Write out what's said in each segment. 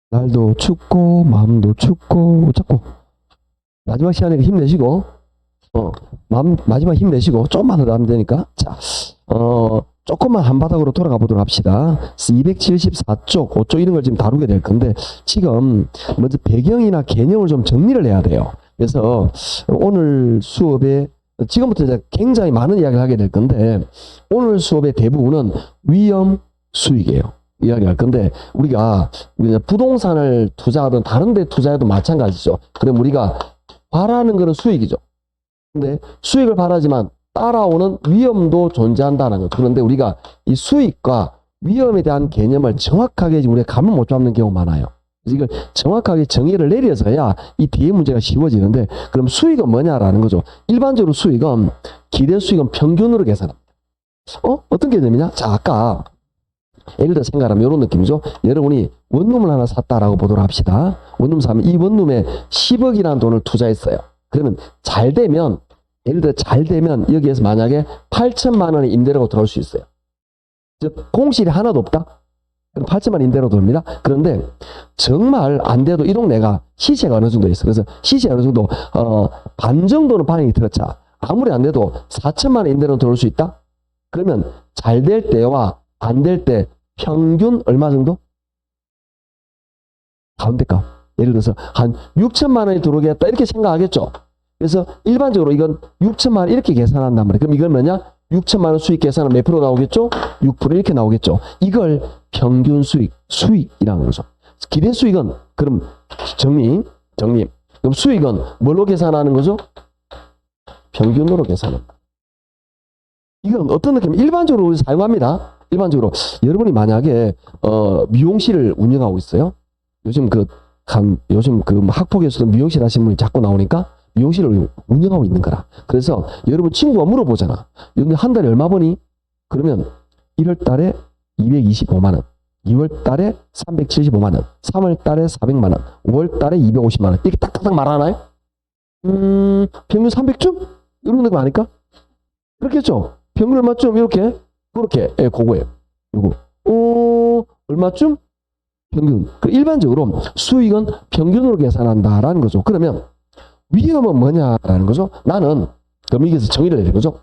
날도 춥고 마음도 춥고 자꾸 마지막 시간에 힘내시고 마지막 힘내시고 좀만 더 하면 되니까 조금만 한바닥으로 돌아가 보도록 합시다. 274쪽 5쪽 이런 걸 지금 다루게 될 건데 지금 먼저 배경이나 개념을 좀 정리를 해야 돼요. 그래서 오늘 수업에 지금부터 이제 굉장히 많은 이야기를 하게 될 건데 오늘 수업의 대부분은 위험 수익이에요. 이야기할 건데 우리가 부동산을 투자하든 다른 데 투자해도 마찬가지죠. 그럼 우리가 바라는 것은 수익이죠. 근데 수익을 바라지만 따라오는 위험도 존재한다는 거죠. 그런데 우리가 이 수익과 위험에 대한 개념을 정확하게 우리가 감을 못 잡는 경우가 많아요. 이걸 정확하게 정의를 내려서야 이 뒤에 문제가 쉬워지는데 그럼 수익은 뭐냐라는 거죠. 일반적으로 수익은 기대 수익은 평균으로 계산합니다. 어떤 개념이냐? 자, 아까 예를 들어 생각하면 이런 느낌이죠. 여러분이 원룸을 하나 샀다라고 보도록 합시다. 원룸 사면 이 원룸에 10억이라는 돈을 투자했어요. 그러면 잘 되면 예를 들어 잘 되면 여기에서 만약에 8천만 원의 임대료가 들어올 수 있어요. 즉 공실이 하나도 없다. 그럼 8천만 원 임대료 들어옵니다. 그런데 정말 안 돼도 1억 내가 시세가 어느 정도 있어. 그래서 시세가 어느 정도 반 정도는 반영이 들었자. 아무리 안 돼도 4천만 원 임대료 들어올 수 있다. 그러면 잘 될 때와 안 될 때 평균 얼마 정도? 가운데값. 예를 들어서 한 6천만 원이 들어오겠다 이렇게 생각하겠죠. 그래서 일반적으로 이건 6천만 원 이렇게 계산한단 말이에요. 그럼 이건 뭐냐? 6천만 원 수익 계산은 몇 프로 나오겠죠? 6% 이렇게 나오겠죠. 이걸 평균 수익이라는 거죠. 기대 수익은 그럼 정리. 그럼 수익은 뭘로 계산하는 거죠? 평균으로 계산합니다. 이건 어떤 느낌? 일반적으로 우리 사용합니다. 일반적으로 여러분이 만약에 미용실을 운영하고 있어요. 요즘 학폭에서도 미용실 하시는 분이 자꾸 나오니까 미용실을 운영하고 있는 거라. 그래서 여러분 친구가 물어보잖아. 한 달에 얼마 버니? 그러면 1월 달에 225만 원, 2월 달에 375만 원, 3월 달에 400만 원, 5월 달에 250만 원. 이렇게 딱딱딱 말하나요? 평균 300점? 이런 거 아닐까? 그렇겠죠? 평균 얼마쯤? 그렇게, 예, 그거예요. 요거. 얼마쯤? 평균. 일반적으로 수익은 평균으로 계산한다라는 거죠. 그러면 위험은 뭐냐라는 거죠. 나는, 그럼 여기서 정의를 내린 거죠.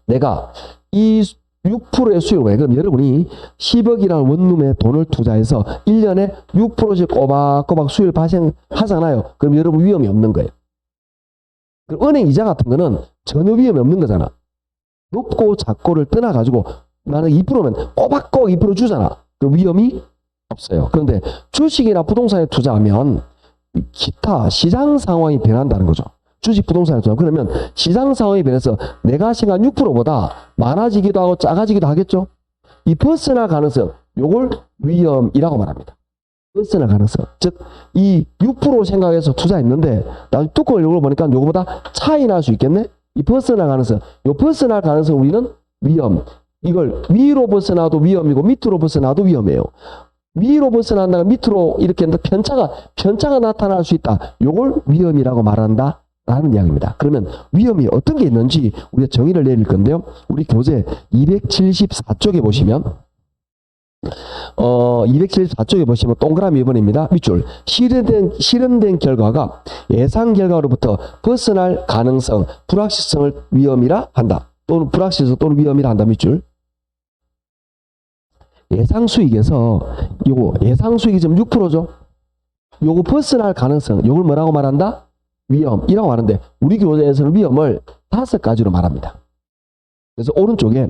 내가 이 6%의 수익을 왜? 그럼 여러분이 10억이라는 원룸에 돈을 투자해서 1년에 6%씩 꼬박꼬박 수익을 발생하잖아요. 그럼 여러분 위험이 없는 거예요. 그럼 은행 이자 같은 거는 전혀 위험이 없는 거잖아. 높고 작고를 떠나가지고 나는 2%면 꼬박꼬박 2% 주잖아. 그럼 위험이 없어요. 그런데 주식이나 부동산에 투자하면 기타 시장 상황이 변한다는 거죠. 주식 부동산에 투자. 그러면 시장 상황이 변해서 내가 생각한 6%보다 많아지기도 하고 작아지기도 하겠죠. 이 벗어날 가능성, 요걸 위험이라고 말합니다. 벗어날 가능성. 즉, 이 6% 생각해서 투자했는데 나중에 뚜껑을 열어보니까 요거보다 차이 날 수 있겠네? 이 벗어날 가능성. 요 벗어날 가능성 우리는 위험. 이걸 위로 벗어나도 위험이고 밑으로 벗어나도 위험해요. 위로 벗어난다가 밑으로 이렇게 편차가 나타날 수 있다. 요걸 위험이라고 말한다. 라는 이야기입니다. 그러면 위험이 어떤 게 있는지 우리가 정의를 내릴 건데요. 우리 교재 274쪽에 보시면 274쪽에 보시면 동그라미 2번입니다. 밑줄. 실현된 결과가 예상 결과로부터 벗어날 가능성, 불확실성을 위험이라 한다. 또는 불확실성 또는 위험이라 한다. 밑줄. 예상 수익에서 예상 수익이 지금 6%죠. 요거 벗어날 가능성, 요걸 뭐라고 말한다? 위험이라고 하는데 우리 교재에서는 위험을 5가지로 말합니다. 그래서 오른쪽에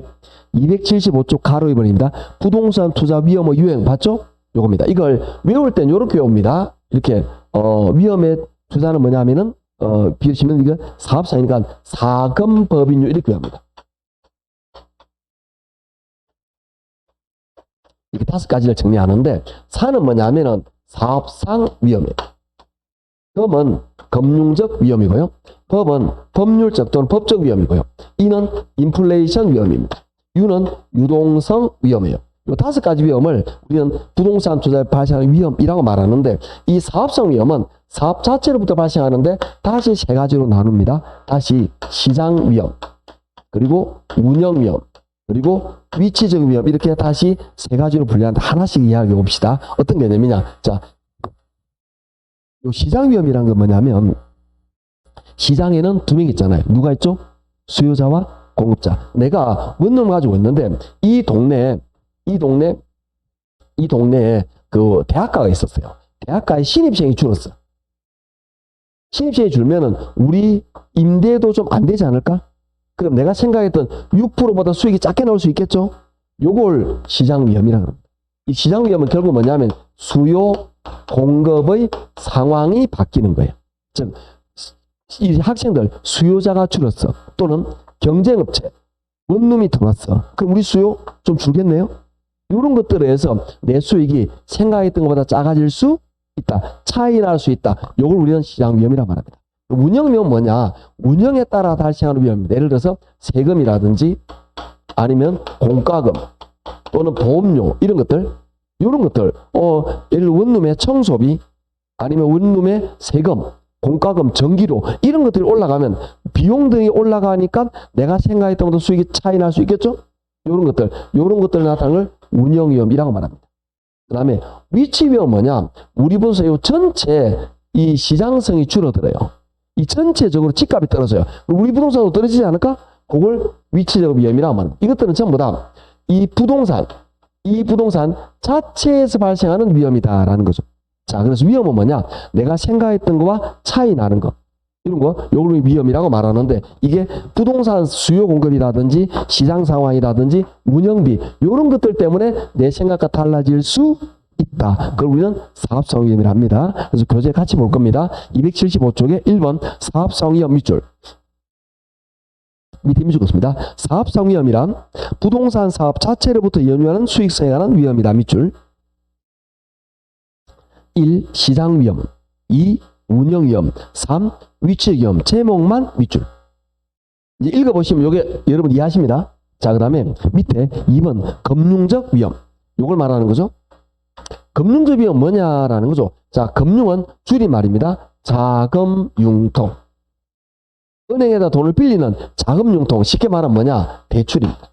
275쪽 가로 2번입니다. 부동산 투자 위험의 유행 봤죠? 요겁니다. 이걸 외울 땐 요렇게 외웁니다. 이렇게 위험의 투자는 뭐냐면은 비우시면 이거 사업상이니까 사금법인율 이렇게 외웁니다. 이렇게 5가지를 정리하는데 사는 뭐냐면은 사업상 위험이에요. 금은 금융적 위험이고요. 법은 법률적 또는 법적 위험이고요. 이는 인플레이션 위험입니다. 유는 유동성 위험이에요. 이 5가지 위험을 우리는 부동산 투자에 발생하는 위험이라고 말하는데 이 사업성 위험은 사업 자체로부터 발생하는데 다시 3가지로 나눕니다. 다시 시장 위험, 그리고 운영 위험, 그리고 위치적 위험 이렇게 다시 3가지로 분류한다. 하나씩 이야기해 봅시다. 어떤 개념이냐? 자, 요 시장 위험이란 건 뭐냐면 시장에는 두 명 있잖아요. 누가 있죠? 수요자와 공급자. 내가 원룸 가지고 있는데 이 동네에 그 대학가가 있었어요. 대학가에 신입생이 줄었어. 신입생이 줄면은 우리 임대도 좀 안 되지 않을까? 그럼 내가 생각했던 6%보다 수익이 작게 나올 수 있겠죠? 요걸 시장 위험이라고 합니다. 이 시장 위험은 결국 뭐냐면 수요 공급의 상황이 바뀌는 거예요. 즉, 이 학생들 수요자가 줄었어. 또는 경쟁업체 원룸이 들어왔어. 그럼 우리 수요 좀 줄겠네요? 이런 것들에 의해서 내 수익이 생각했던 것보다 작아질 수 있다. 차이 날 수 있다. 이걸 우리는 시장 위험이라고 말합니다. 운영 위험은 뭐냐? 운영에 따라 발생하는 위험입니다. 예를 들어서 세금이라든지 아니면 공과금 또는 보험료 이런 것들 예를 들어 원룸의 청소비 아니면 원룸의 세금 공과금 전기료 이런 것들이 올라가면 비용 등이 올라가니까 내가 생각했던 것보다 수익이 차이 날 수 있겠죠? 이런 것들 나타나는 걸 운영 위험이라고 말합니다. 그 다음에 위치 위험은 뭐냐? 우리 보세요. 이 전체 이 시장성이 줄어들어요. 이 전체적으로 집값이 떨어져요. 우리 부동산도 떨어지지 않을까? 그걸 위치적 위험이라고 말합니다. 이것들은 전부 다 이 부동산 자체에서 발생하는 위험이다라는 거죠. 자, 그래서 위험은 뭐냐? 내가 생각했던 거와 차이 나는 거. 이런 거, 요걸 위험이라고 말하는데, 이게 부동산 수요 공급이라든지, 시장 상황이라든지, 운영비, 요런 것들 때문에 내 생각과 달라질 수 있다. 그걸 우리는 사업성 위험이라 합니다. 그래서 교재 같이 볼 겁니다. 275쪽에 1번 사업성 위험 밑줄. 밑에 밑줄 긋습니다. 사업성 위험이란 부동산 사업 자체로부터 연유하는 수익성에 관한 위험이다. 밑줄. 1. 시장 위험 2. 운영 위험 3. 위치 위험 제목만 밑줄. 이제 읽어보시면 요게 여러분 이해하십니다. 자, 그 다음에 밑에 2번 금융적 위험 요걸 말하는 거죠. 금융적 위험 뭐냐라는 거죠. 자, 금융은 줄임말입니다. 자금융통. 은행에다 돈을 빌리는 자금융통 쉽게 말하면 뭐냐? 대출입니다.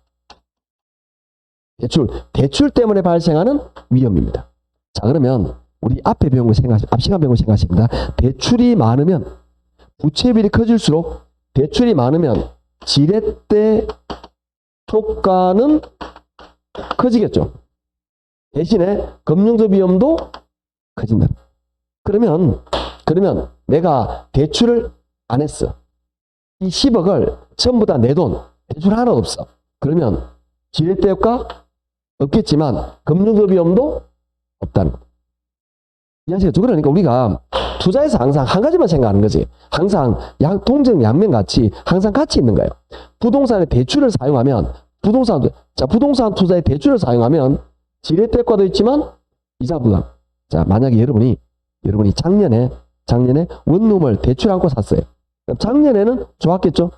대출 때문에 발생하는 위험입니다. 자, 그러면 우리 앞에 배운 거 앞 시간 배운 거 생각하십니다. 대출이 많으면 부채비율이 커질수록 대출이 많으면 지렛대 효과는 커지겠죠. 대신에 금융적 위험도 커진다. 그러면 내가 대출을 안 했어. 이 10억을 전부 다 내 돈, 대출 하나도 없어. 그러면 지렛대 효과 없겠지만 금융적 위험도 없다는 거. 이해하시겠죠? 그러니까 우리가 투자에서 항상 한 가지만 생각하는 거지. 항상 동정 양면 같이 항상 같이 있는 거예요. 부동산에 대출을 사용하면 부동산 투자에 대출을 사용하면 지렛대 효과도 있지만 이자 부담. 자, 만약에 여러분이 작년에 원룸을 대출 안고 샀어요. 작년에는 좋았겠죠?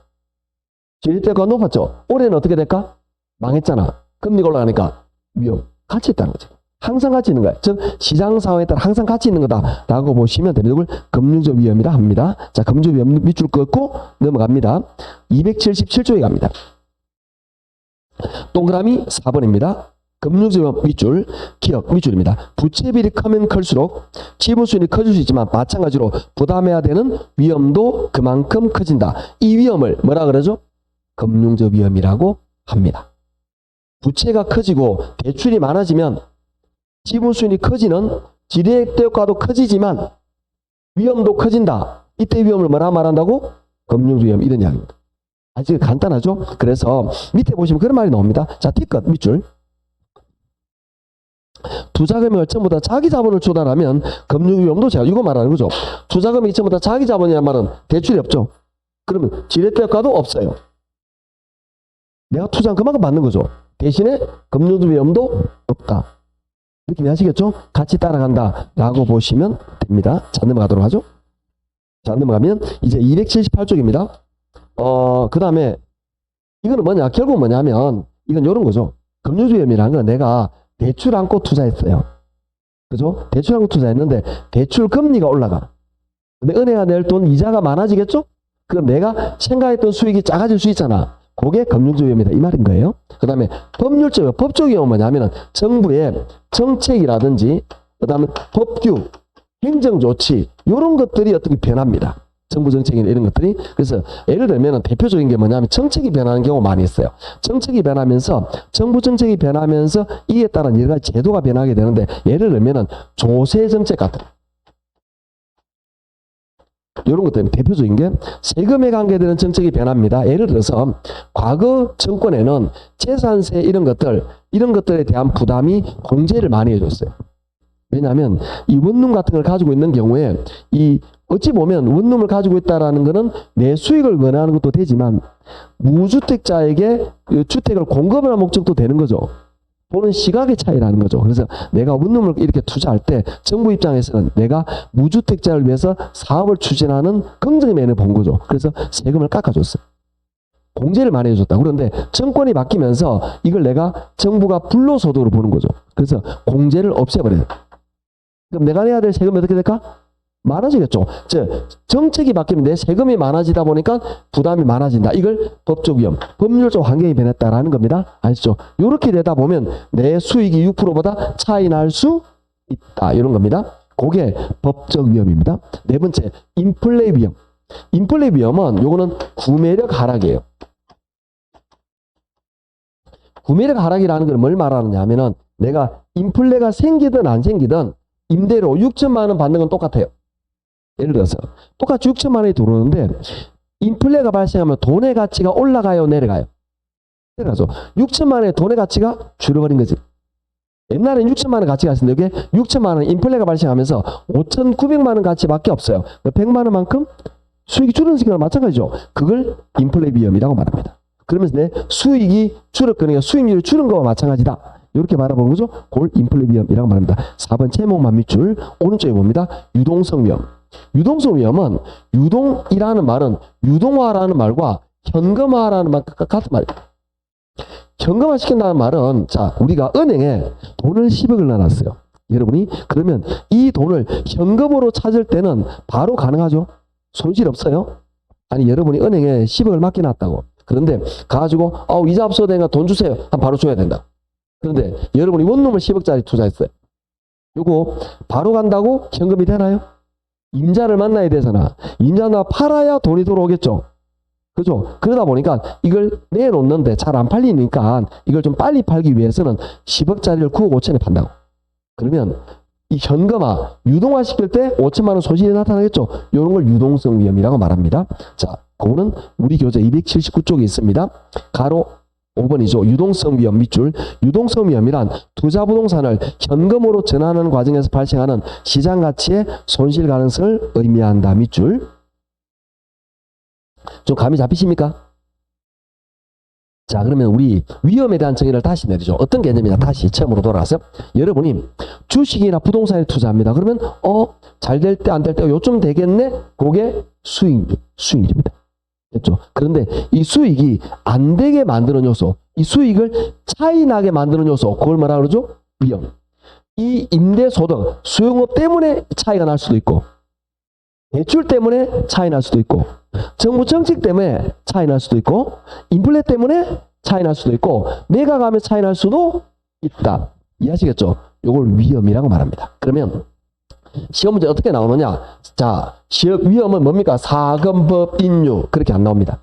지렛대가 높았죠? 올해는 어떻게 될까? 망했잖아. 금리가 올라가니까 위험. 같이 있다는 거죠. 항상 같이 있는 거야. 즉, 시장 상황에 따라 항상 같이 있는 거다라고 보시면 됩니다. 이걸 금융적 위험이라 합니다. 자, 금융적 위험 밑줄 긋고 넘어갑니다. 277쪽에 갑니다. 동그라미 4번입니다. 금융적 위험 밑줄, 기억 밑줄입니다. 부채비율이 크면 클수록 지분 수익이 커질 수 있지만 마찬가지로 부담해야 되는 위험도 그만큼 커진다. 이 위험을 뭐라 그러죠? 금융적 위험이라고 합니다. 부채가 커지고 대출이 많아지면 지분 수익이 커지는 지렛대 효과도 커지지만 위험도 커진다. 이때 위험을 뭐라 말한다고? 금융적 위험 이런 이야기입니다. 아주 간단하죠? 그래서 밑에 보시면 그런 말이 나옵니다. 자, T끝 밑줄. 투자금액을 전부 다 자기 자본을 조달하면 금융위험도 제가 이거 말하는 거죠. 투자금액이 전부 다 자기 자본이란 말은 대출이 없죠. 그러면 지렛대 효과도 없어요. 내가 투자한 그만큼 받는 거죠. 대신에 금융위험도 없다. 느낌이 아시겠죠? 같이 따라간다 라고 보시면 됩니다. 자, 넘어가도록 하죠. 자, 넘어가면 이제 278쪽입니다. 그 다음에 이거는 뭐냐? 결국 뭐냐면 이건 이런 거죠. 금융위험이라는 건 내가 대출 안고 투자했어요. 그죠? 대출 안고 투자했는데 대출 금리가 올라가. 근데 은행가 낼 돈 이자가 많아지겠죠? 그럼 내가 생각했던 수익이 작아질 수 있잖아. 그게 금융적 위험이다. 이 말인 거예요. 그 다음에 법률적 위험, 법적 위험은 뭐냐면 정부의 정책이라든지 그 다음에 법규 행정조치 이런 것들이 어떻게 변합니다. 정부 정책이나 이런 것들이. 그래서 예를 들면 대표적인 게 뭐냐면 정책이 변하는 경우가 많이 있어요. 정책이 변하면서 정부 정책이 변하면서 이에 따른 여러 가지 제도가 변하게 되는데 예를 들면 조세 정책 같은 이런 것들 대표적인 게 세금에 관계되는 정책이 변합니다. 예를 들어서 과거 정권에는 재산세 이런 것들에 대한 부담이 공제를 많이 해줬어요. 왜냐하면 이 원룸 같은 걸 가지고 있는 경우에 이 어찌 보면 원룸을 가지고 있다라는 것은 내 수익을 원하는 것도 되지만 무주택자에게 주택을 공급하는 목적도 되는 거죠. 보는 시각의 차이라는 거죠. 그래서 내가 원룸을 이렇게 투자할 때 정부 입장에서는 내가 무주택자를 위해서 사업을 추진하는 긍정의 면을 본 거죠. 그래서 세금을 깎아줬어요. 공제를 많이 해줬다. 그런데 정권이 바뀌면서 이걸 내가 정부가 불로소득으로 보는 거죠. 그래서 공제를 없애버려요. 그럼 내가 내야 될 세금이 어떻게 될까? 많아지겠죠. 즉 정책이 바뀌면 내 세금이 많아지다 보니까 부담이 많아진다. 이걸 법적 위험, 법률적 환경이 변했다라는 겁니다. 아시죠? 이렇게 되다 보면 내 수익이 6%보다 차이 날 수 있다. 이런 겁니다. 그게 법적 위험입니다. 네 번째, 인플레 위험. 인플레 위험은 요거는 구매력 하락이에요. 구매력 하락이라는 걸 뭘 말하느냐 하면은 내가 인플레가 생기든 안 생기든 임대료 6천만 원 받는 건 똑같아요. 예를 들어서 똑같이 6천만 원이 들어오는데 인플레가 발생하면 돈의 가치가 올라가요, 내려가요? 내려가죠. 6천만 원의 돈의 가치가 줄어버린 거지. 옛날엔 6천만 원 가치가 있었는데 이게 6천만 원 인플레가 발생하면서 5,900만 원 가치밖에 없어요. 100만 원만큼 수익이 줄는 시기랑 마찬가지죠. 그걸 인플레 위험이라고 말합니다. 그러면서 내 수익이 줄었거든요. 수익률이 줄은 거와 마찬가지다. 이렇게 말해보는 거죠. 그걸 인플레 위험이라고 말합니다. 4번 채목만 밑줄 오른쪽에 봅니다. 유동성 위험. 유동성 위험은 유동이라는 말은 유동화라는 말과 현금화라는 말 같은 말이에요. 현금화 시킨다는 말은 자 우리가 은행에 돈을 10억을 넣어놨어요. 여러분이 그러면 이 돈을 현금으로 찾을 때는 바로 가능하죠. 손실 없어요. 아니 여러분이 은행에 10억을 맡겨놨다고. 그런데 가지고 이자 없어도 되니까 돈 주세요. 바로 줘야 된다. 그런데 여러분이 원룸을 10억짜리 투자했어요. 요거 바로 간다고 현금이 되나요? 임자를 만나야 되잖아. 임자나 팔아야 돈이 들어오겠죠. 그죠? 그러다 보니까 이걸 내놓는데 잘 안 팔리니까 이걸 좀 빨리 팔기 위해서는 10억짜리를 9억 5천에 판다고. 그러면 이 현금화, 유동화 시킬 때 5천만 원 손실이 나타나겠죠. 이런 걸 유동성 위험이라고 말합니다. 자, 그거는 우리 교재 279쪽에 있습니다. 가로 5번이죠. 유동성 위험 밑줄. 유동성 위험이란 투자 부동산을 현금으로 전환하는 과정에서 발생하는 시장 가치의 손실 가능성을 의미한다. 밑줄. 좀 감이 잡히십니까? 자, 그러면 우리 위험에 대한 정의를 다시 내리죠. 어떤 개념이냐? 다시 처음으로 돌아가서 여러분이 주식이나 부동산에 투자합니다. 그러면 잘 될 때 안 될 때 요쯤 되겠네? 그게 수익입니다. 됐죠? 그런데 이 수익이 안 되게 만드는 요소, 이 수익을 차이 나게 만드는 요소, 그걸 뭐라 그러죠? 위험. 이 임대소득, 수용업 때문에 차이가 날 수도 있고, 대출 때문에 차이 날 수도 있고, 정부 정책 때문에 차이 날 수도 있고, 인플레 때문에 차이 날 수도 있고, 매각하면 차이 날 수도 있다. 이해하시겠죠? 이걸 위험이라고 말합니다. 그러면 시험 문제 어떻게 나오느냐? 자, 시험 위험은 뭡니까? 사건법 인유. 그렇게 안 나옵니다.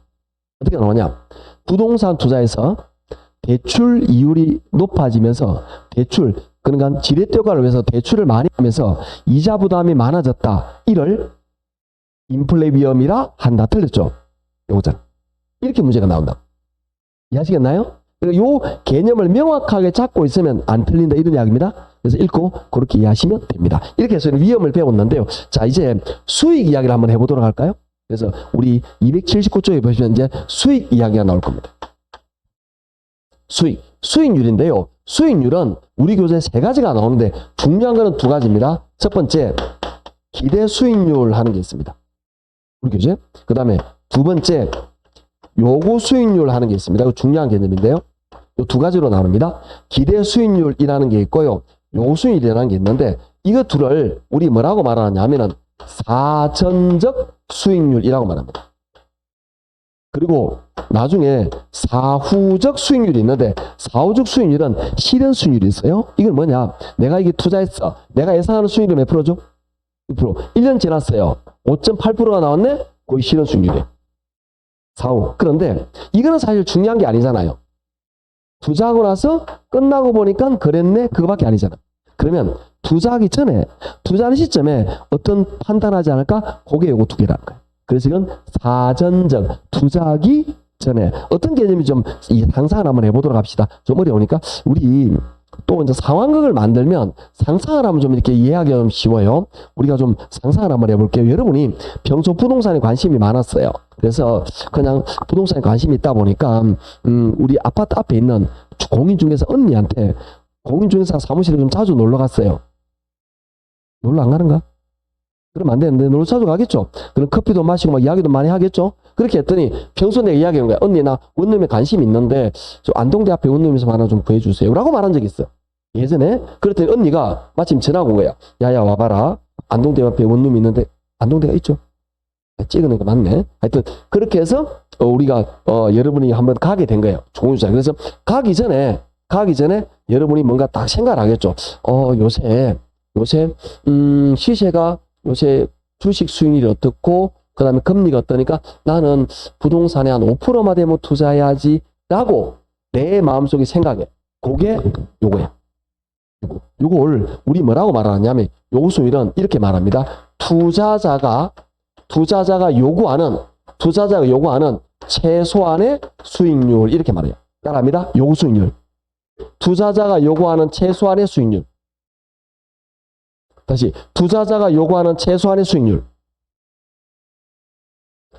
어떻게 나오냐? 부동산 투자에서 대출 이율이 높아지면서 그러니까 지렛대 효과를 위해서 대출을 많이 하면서 이자 부담이 많아졌다. 이를 인플레 위험이라 한다. 틀렸죠? 요거잖아. 이렇게 문제가 나온다. 이해하시겠나요? 요 개념을 명확하게 잡고 있으면 안 틀린다. 이런 이야기입니다. 그래서 읽고 그렇게 이해하시면 됩니다. 이렇게 해서 위험을 배웠는데요. 자, 이제 수익 이야기를 한번 해보도록 할까요? 그래서 우리 279쪽에 보시면 이제 수익 이야기가 나올 겁니다. 수익률인데요. 수익률은 우리 교재 3가지가 나오는데 중요한 거는 2가지입니다. 첫 번째, 기대 수익률 하는 게 있습니다. 우리 교재. 그 다음에 2번째, 요구 수익률 하는 게 있습니다. 이거 중요한 개념인데요. 이 2가지로 나눕니다. 기대 수익률이라는 게 있고요. 요구 수익률이라는 게 있는데 이거 둘을 우리 뭐라고 말하느냐 하면은 사전적 수익률이라고 말합니다. 그리고 나중에 사후적 수익률이 있는데 사후적 수익률은 실현 수익률이 있어요. 이건 뭐냐? 내가 이게 투자했어. 내가 예상하는 수익률이 몇 프로죠? 6%. 1년 지났어요. 5.8%가 나왔네? 거의 실현 수익률이에요. 4, 5. 그런데 이거는 사실 중요한 게 아니잖아요. 투자하고 나서 끝나고 보니까 그랬네? 그거밖에 아니잖아. 그러면 투자하기 전에, 투자하는 시점에 어떤 판단하지 않을까? 그게 요거 두 개라는 거예요. 그래서 이건 사전적, 투자하기 전에 어떤 개념이 좀 이 상상을 한번 해보도록 합시다. 좀 어려우니까 우리 또 이제 상황극을 만들면 상상을 하면 좀 이렇게 이해하기 좀 쉬워요. 우리가 좀 상상을 한번 해볼게요. 여러분이 평소 부동산에 관심이 많았어요. 그래서 그냥 부동산에 관심이 있다 보니까 우리 아파트 앞에 있는 공인중개사 언니한테 공인중개사 사무실에 좀 자주 놀러 갔어요. 놀러 안 가는가? 그러면 안 되는데 놀러 자주 가겠죠. 그럼 커피도 마시고 막 이야기도 많이 하겠죠. 그렇게 했더니 평소 내가 이야기하는 거야. 언니 나 원룸에 관심 있는데 저 안동대 앞에 원룸에서 하나 좀 구해주세요 라고 말한 적이 있어요. 예전에. 그랬더니 언니가 마침 전화가 온 거야. 야야 와봐라. 안동대 앞에 원룸이 있는데 안동대가 있죠. 찍어낸 거 맞네. 하여튼 그렇게 해서 우리가 여러분이 한번 가게 된 거예요. 공유자. 그래서 가기 전에 여러분이 뭔가 딱 생각을 하겠죠. 요새 시세가 요새 주식 수익률이 어떻고 그 다음에 금리가 어떠니까 나는 부동산에 한 5%만 되면 투자해야지 라고 내 마음속에 생각해. 그게 요거야. 요걸 우리 뭐라고 말하냐면 요수율은 이렇게 말합니다. 투자자가 요구하는 최소한의 수익률 이렇게 말해요. 따라합니다. 요수익률. 투자자가 요구하는 최소한의 수익률. 다시 투자자가 요구하는 최소한의 수익률.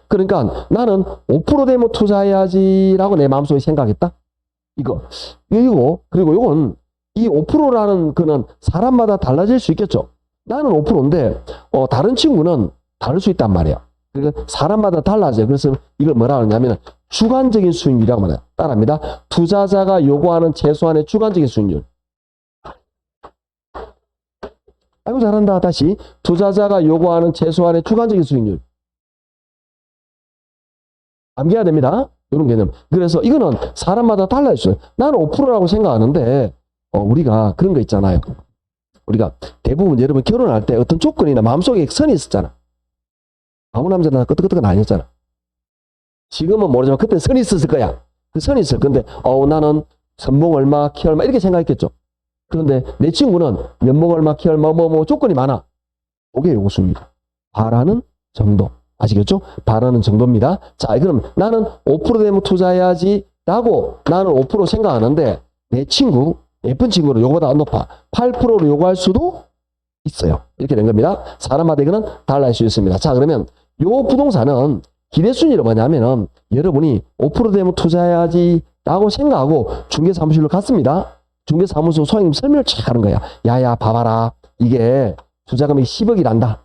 그러니까 나는 5% 되면 투자해야지라고 내 마음속에 생각했다. 이거 그리고 요건 이 5%라는 거는 사람마다 달라질 수 있겠죠. 나는 5%인데 다른 친구는 다를 수 있단 말이야. 그러니까 사람마다 달라져요. 그래서 이걸 뭐라 하냐면 주관적인 수익률이라고 말해요. 따라합니다. 투자자가 요구하는 최소한의 주관적인 수익률. 아이고 잘한다. 다시 투자자가 요구하는 최소한의 주관적인 수익률. 암기해야 됩니다. 이런 개념. 그래서 이거는 사람마다 달라있어요. 나는 5%라고 생각하는데 우리가 그런 거 있잖아요. 우리가 대부분 여러분 결혼할 때 어떤 조건이나 마음속에 선이 있었잖아. 아무 남자나 끄떡끄떡은 아니었잖아. 지금은 모르지만 그때 선이 있었을 거야. 그 선이 있을 건데 나는 선봉 얼마, 키 얼마 이렇게 생각했겠죠. 그런데 내 친구는 연봉 얼마, 키 얼마, 뭐 조건이 많아. 그게 요구수입니다. 바라는 정도. 아시겠죠? 바라는 정도입니다. 자, 그럼 나는 5% 되면 투자해야지 라고 나는 5% 생각하는데 내 친구, 예쁜 친구는 요거보다 높아. 8%로 요구할 수도 있어요. 이렇게 된 겁니다. 사람마다 이거는 달라질 수 있습니다. 자, 그러면 요 부동산은 기대순위로 뭐냐면은 여러분이 5% 되면 투자해야지 라고 생각하고 중개사무실로 갔습니다. 중개사무소 소장님 설명을 쫙 하는 거야. 야야 봐봐라. 이게 투자금이 10억이란다.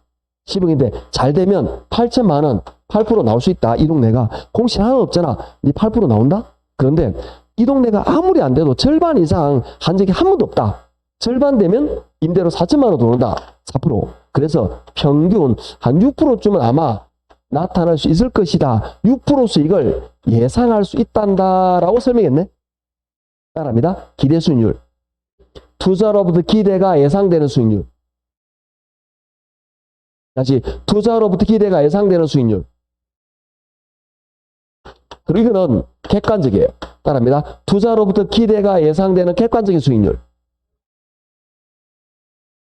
10억인데 잘 되면 8천만 원 8% 나올 수 있다. 이 동네가 공시 하나 없잖아. 네 8% 나온다? 그런데 이 동네가 아무리 안 돼도 절반 이상 한 적이 한 번도 없다. 절반 되면 임대료 4천만 원 들어온다. 4%. 그래서 평균 한 6%쯤은 아마 나타날 수 있을 것이다. 6% 수익을 예상할 수 있단다라고 설명했네. 따라합니다. 기대 수익률. 투자로부터 기대가 예상되는 수익률. 다시 투자로부터 기대가 예상되는 수익률. 그리고 이거는 객관적이에요. 따라합니다. 투자로부터 기대가 예상되는 객관적인 수익률.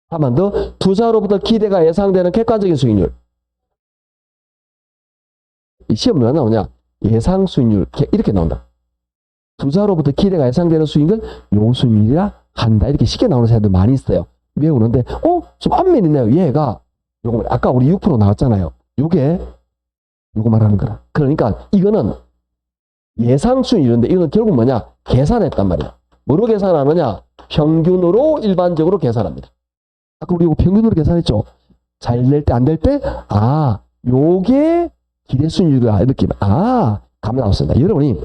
한 번 더. 투자로부터 기대가 예상되는 객관적인 수익률. 이 시험 왜 나오냐? 예상 수익률 이렇게 나온다. 투자로부터 기대가 예상되는 수익을 요수익률이라 한다. 이렇게 쉽게 나오는 사람들 많이 있어요. 외우는데 좀 안면 있네요. 얘가 요거 아까 우리 6% 나왔잖아요. 요거 말하는 거라. 그러니까 이거는 예상 수익률인데 이거는 결국 뭐냐? 계산했단 말이야. 뭐로 계산하느냐? 평균으로 일반적으로 계산합니다. 아까 우리 이거 평균으로 계산했죠? 잘 될 때 안 될 때 요게 기대 수익률이다. 이렇게 감이 나왔습니다. 여러분이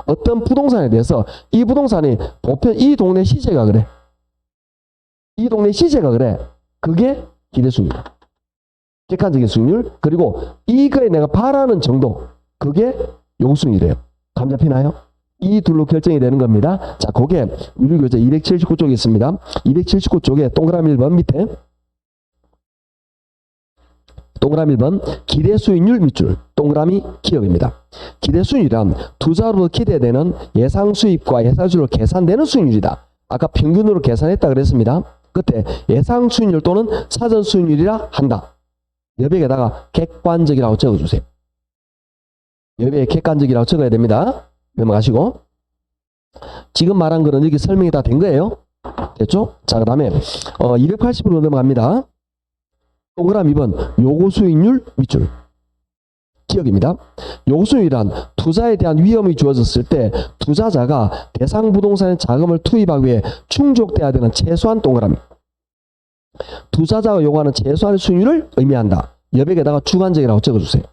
어떤 부동산에 대해서 이 부동산이 보편 이 동네 시세가 그래. 이 동네 시세가 그래. 그게 기대 수익률. 객관적인 수익률. 그리고 이거에 내가 바라는 정도. 그게 요수익률이에요. 감 잡히나요? 이 둘로 결정이 되는 겁니다. 자, 그게 유리교재 279쪽에 있습니다. 279쪽에 동그라미 1번 밑에 동그라미 1번 기대 수익률 밑줄 동그라미 기억입니다. 기대 수익률이란 투자로부터 기대되는 예상 수입과 예상 수익으로 계산되는 수익률이다. 아까 평균으로 계산했다 그랬습니다. 그때 예상 수익률 또는 사전 수익률이라 한다. 여백에다가 객관적이라고 적어주세요. 여백에 객관적이라고 적어야 됩니다. 넘어가시고 지금 말한 거는 여기 설명이 다 된 거예요. 됐죠? 자, 그 다음에 280으로 넘어갑니다. 동그라미 2번 요구 수익률 밑줄 기억입니다. 요구 수익률이란 투자에 대한 위험이 주어졌을 때 투자자가 대상 부동산에 자금을 투입하기 위해 충족돼야 되는 최소한 동그라미. 투자자가 요구하는 최소한의 수익률을 의미한다. 여백에다가 주관적이라고 적어주세요.